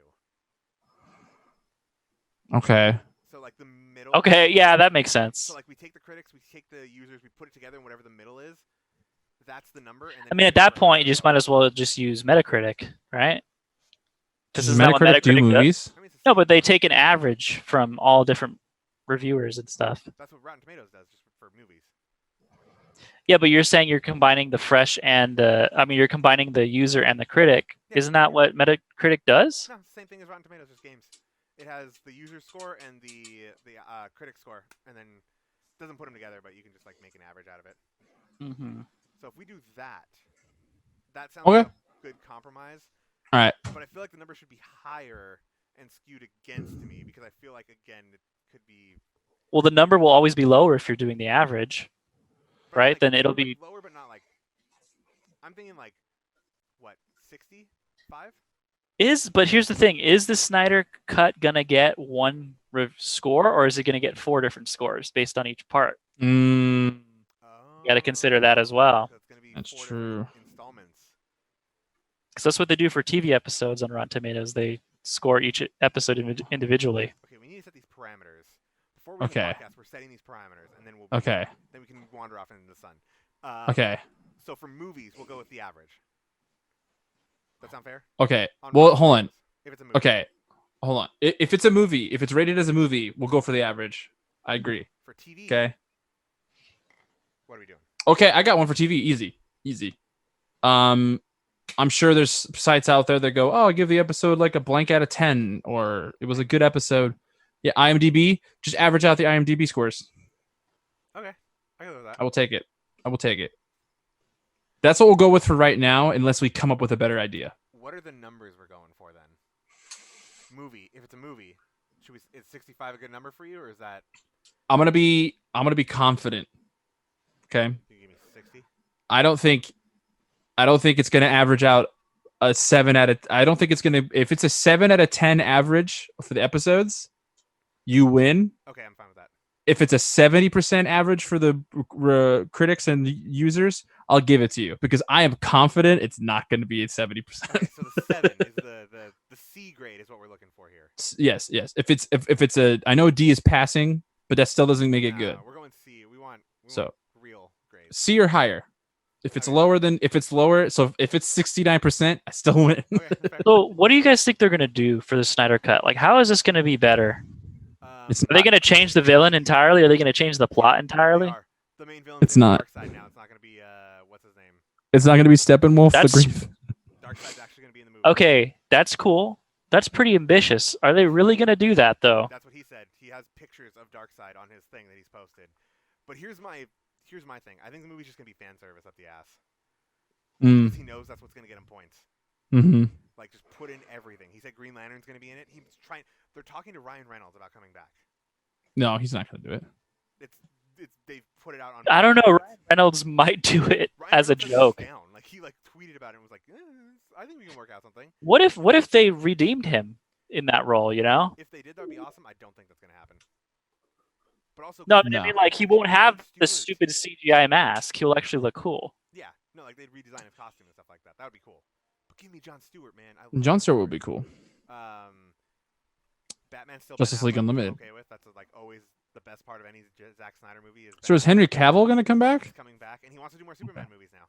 Okay. So like the middle. Okay, yeah, that makes sense. So like we take the critics, we take the users, we put it together, and whatever the middle is, that's the number. And then I mean, at that point, you just might as well just use Metacritic, right? Does isn't that what Metacritic do Metacritic does? movies? I mean, it's the No, same but they thing. take an average from all different reviewers and stuff. That's what Rotten Tomatoes does, just for movies. Yeah, but you're saying you're combining the fresh and you're combining the user and the critic. Yeah, Isn't that what Metacritic does? No, same thing as Rotten Tomatoes, just games. It has the user score and the critic score, and then doesn't put them together, but you can just like make an average out of it. Mm-hmm. So if we do that, that sounds Okay. like a good compromise. All right. But I feel like the number should be higher and skewed against me because I feel like again it could be Well, the number will always be lower if you're doing the average, but right? like, Then it'll be lower, but not like. I'm thinking like, what, 65? But here's the thing: is the Snyder cut gonna get one score, or is it gonna get 4 different scores based on each part? Mm, You got to consider that as well. So it's gonna be That's 4 true. different installments. Because that's what they do for TV episodes on Rotten Tomatoes. They score each episode individually. Okay, we need to set these parameters. Before we Okay. podcast, we're setting these parameters, and then we'll okay. then we can wander off into the sun. Okay. So for movies, we'll go with the average. That sound fair? Okay. On Well, Rotten hold on. Tomatoes, if it's a movie. Okay. Hold on. If it's a movie, if it's rated as a movie, we'll go for the average. I agree. For TV, Okay. what are we doing? Okay, I got one for TV. Easy. I'm sure there's sites out there that go, "Oh, I'll give the episode like a blank out of 10," or "It was a good episode." Yeah, IMDb, just average out the IMDb scores. Okay, I can go with that. I will take it. That's what we'll go with for right now, unless we come up with a better idea. What are the numbers we're going for then? Movie. If it's a movie, is 65 a good number for you, or is that I'm gonna be confident. Okay. you give me 60? I don't think it's gonna average out a 7 out of. I don't think it's gonna. If it's a 7 out of 10 average for the episodes, you win. Okay, I'm fine with that. If it's a 70% average for the critics and users, I'll give it to you because I am confident it's not going to be at 70%. Okay, so the 7 is the C grade is what we're looking for here. Yes. If it's a, I know D is passing, but that still doesn't make it Nah, good. We're going C. We want So real grades. C or higher. If it's Okay. lower, so if it's 69%, I still win. Okay, fair. So, what do you guys think they're gonna do for the Snyder cut? Like, how is this gonna be better? It's Are they gonna change the villain entirely? Are they gonna change the plot They entirely? are. The main villain's It's gonna be not. Darkseid now. It's not going to be what's his name? It's not going to be Steppenwolf. That's- The Grief. Darkseid's actually going to be in the movie. Okay, that's cool. That's pretty ambitious. Are they really gonna do that though? That's what he said. He has pictures of Darkseid on his thing that he's posted. But here's my thing. I think the movie's just going to be fan service up the ass. Mm. Because he knows that's what's going to get him points. Mm-hmm. Like, just put in everything. He said Green Lantern's going to be in it. They're talking to Ryan Reynolds about coming back. No, he's not going to do it. They've put it out on. I don't know. Ryan Reynolds might do it Ryan as a Reynolds said joke. it's down. Like he tweeted about it and was like, I think we can work out something. What if they redeemed him in that role? You know? If they did, that'd be awesome. I don't think that's going to happen. But also, No, No. I mean like he won't have the Stewart. stupid CGI mask. He'll actually look cool. Yeah, no, like they'd redesign his costume and stuff like that. That would be cool. But give me Jon Stewart, man. I love Jon Stewart would be cool. Batman still Justice Ben League Affleck, I'm Unlimited. okay with. That's like always the best part of any Zack Snyder movie. Is So is Henry Cavill gonna come back? He's coming back, and he wants to do more Superman movies now.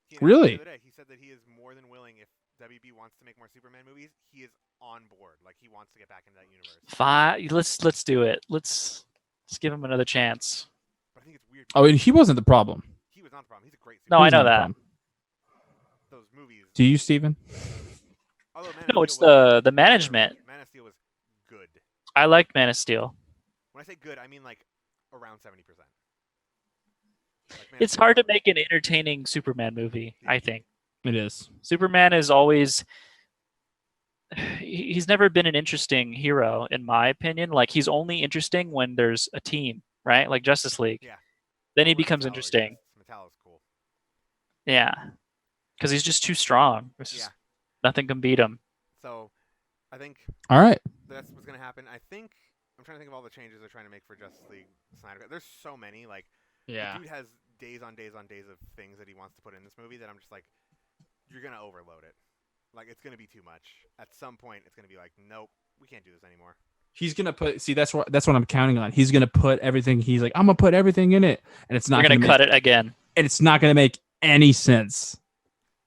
He announced Really? The other day, he said that he is more than willing if WB wants to make more Superman movies. He is on board. Like he wants to get back into that universe. Fine, let's do it. Let's give him another chance. But I think it's weird. Oh, and he wasn't the problem. He was not the problem. He's a great. No, He I was know not the that. problem. Those movies. Do you, Steven? Although Man No, of it's Steel was the management. Man of Steel was good. I liked Man of Steel. When I say good, I mean like around 70%. Like It's hard to make an entertaining Superman movie, I think. It is. Superman is always he's never been an interesting hero in my opinion. Like he's only interesting when there's a team, right? Like Justice League. Yeah. Then he Or when becomes Metallo interesting. exists. Metallo's cool. Yeah. Cuz he's just too strong. Yeah. Nothing can beat him. So, I think All right. that's what's gonna happen. I think I'm trying to think of all the changes they're trying to make for Justice League Snyder Cut. There's so many. Like, the dude has days on days on days of things that he wants to put in this movie that I'm just like, you're gonna overload it. Like, it's gonna be too much. At some point, it's gonna be like, nope, we can't do this anymore. He's gonna put. See, that's what I'm counting on. He's gonna put everything. He's like, I'm gonna put everything in it, and it's not We're going to make, cut it again. and it's not gonna make any sense.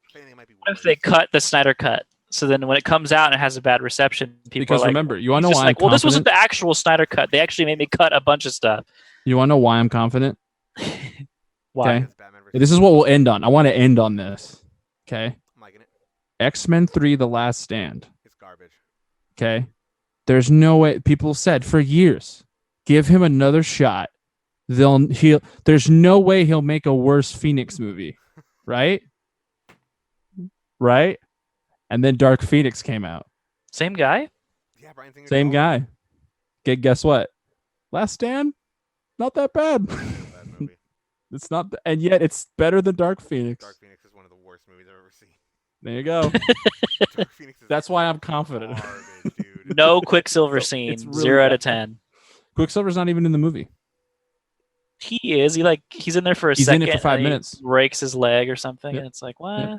If anything, it might be What worse. if they cut the Snyder cut? So then when it comes out and it has a bad reception, people Because are like, remember, you wanna know he's just why like, I'm well, this wasn't confident? the actual Snyder cut. They actually made me cut a bunch of stuff. You wanna know why I'm confident? Why? Okay. Because Batman versus This is what we'll end on. I want to end on this. Okay. I'm liking it. X-Men 3: The Last Stand. It's garbage. Okay. There's no way. People said for years, give him another shot. There's no way he'll make a worse Phoenix movie, right? Right. And then Dark Phoenix came out. Same guy? Yeah, Brian Singer. Same did all guy. Guess what? Last Stand, not that bad. of it. Bad movie. It's not, and yet it's better than Dark Phoenix. Dark Phoenix is one of the worst movies I've ever seen. There you go. Dark Phoenix is That's why I'm confident. garbage, dude. No Quicksilver scene. It's really 0 out bad. of 10. Quicksilver's not even in the movie. He is. He's in there for a He's in second. it for 5 and he minutes. breaks his leg or something, Yeah. and it's like, what? Yeah.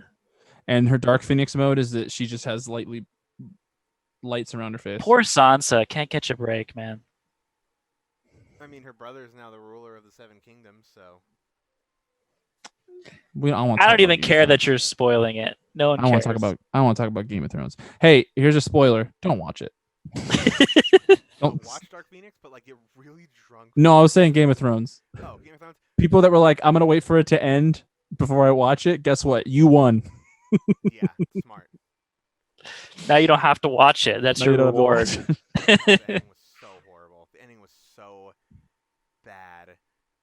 And her Dark Phoenix mode is that she just has lights around her face. Poor Sansa can't catch a break, man. I mean, her brother is now the ruler of the Seven Kingdoms, so I don't even care that you're spoiling it. No one I don't want cares. to talk about. I don't want to talk about Game of Thrones. Hey, here's a spoiler. Don't watch it. Don't. watch Dark Phoenix, but like get really drunk. No, I was saying Game of Thrones. Oh, Game of Thrones. People that were like, I'm gonna wait for it to end before I watch it. Guess what? You won. Yeah, smart. Now you don't have to watch it. That's Now your you don't have to reward. watch it. The ending was so horrible. The ending was so bad.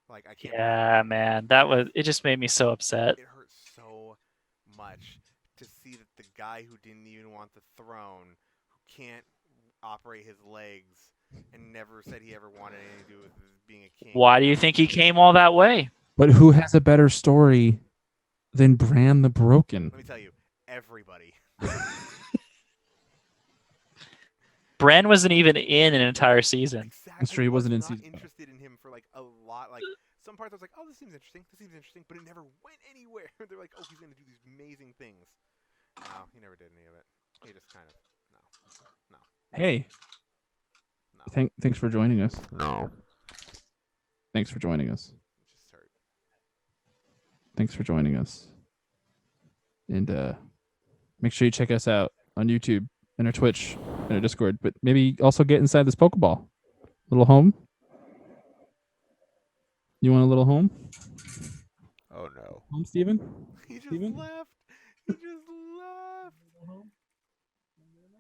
Like I can't. Yeah, man. It just made me so upset. It hurt so much to see that the guy who didn't even want the throne, who can't operate his legs, and never said he ever wanted anything to do with being a king. Why do you think he came all that way? But who has a better story than Bran the Broken? Let me tell you, everybody. Bran wasn't even in an entire season. Exactly. That's true, he wasn't in not season 5. interested in him for like a lot. Like some parts, I was like, "Oh, this seems interesting. This seems interesting," but it never went anywhere. They're like, "Oh, he's gonna do these amazing things." No, he never did any of it. He just kind of no. Hey, No. thanks for joining us. No. Thanks for joining us. It just hurt. Thanks for joining us. And make sure you check us out on YouTube and our Twitch and our Discord. But maybe also get inside this Pokeball. Little home. You want a little home? Oh no. Home, Steven? He just Steven? left. He just left.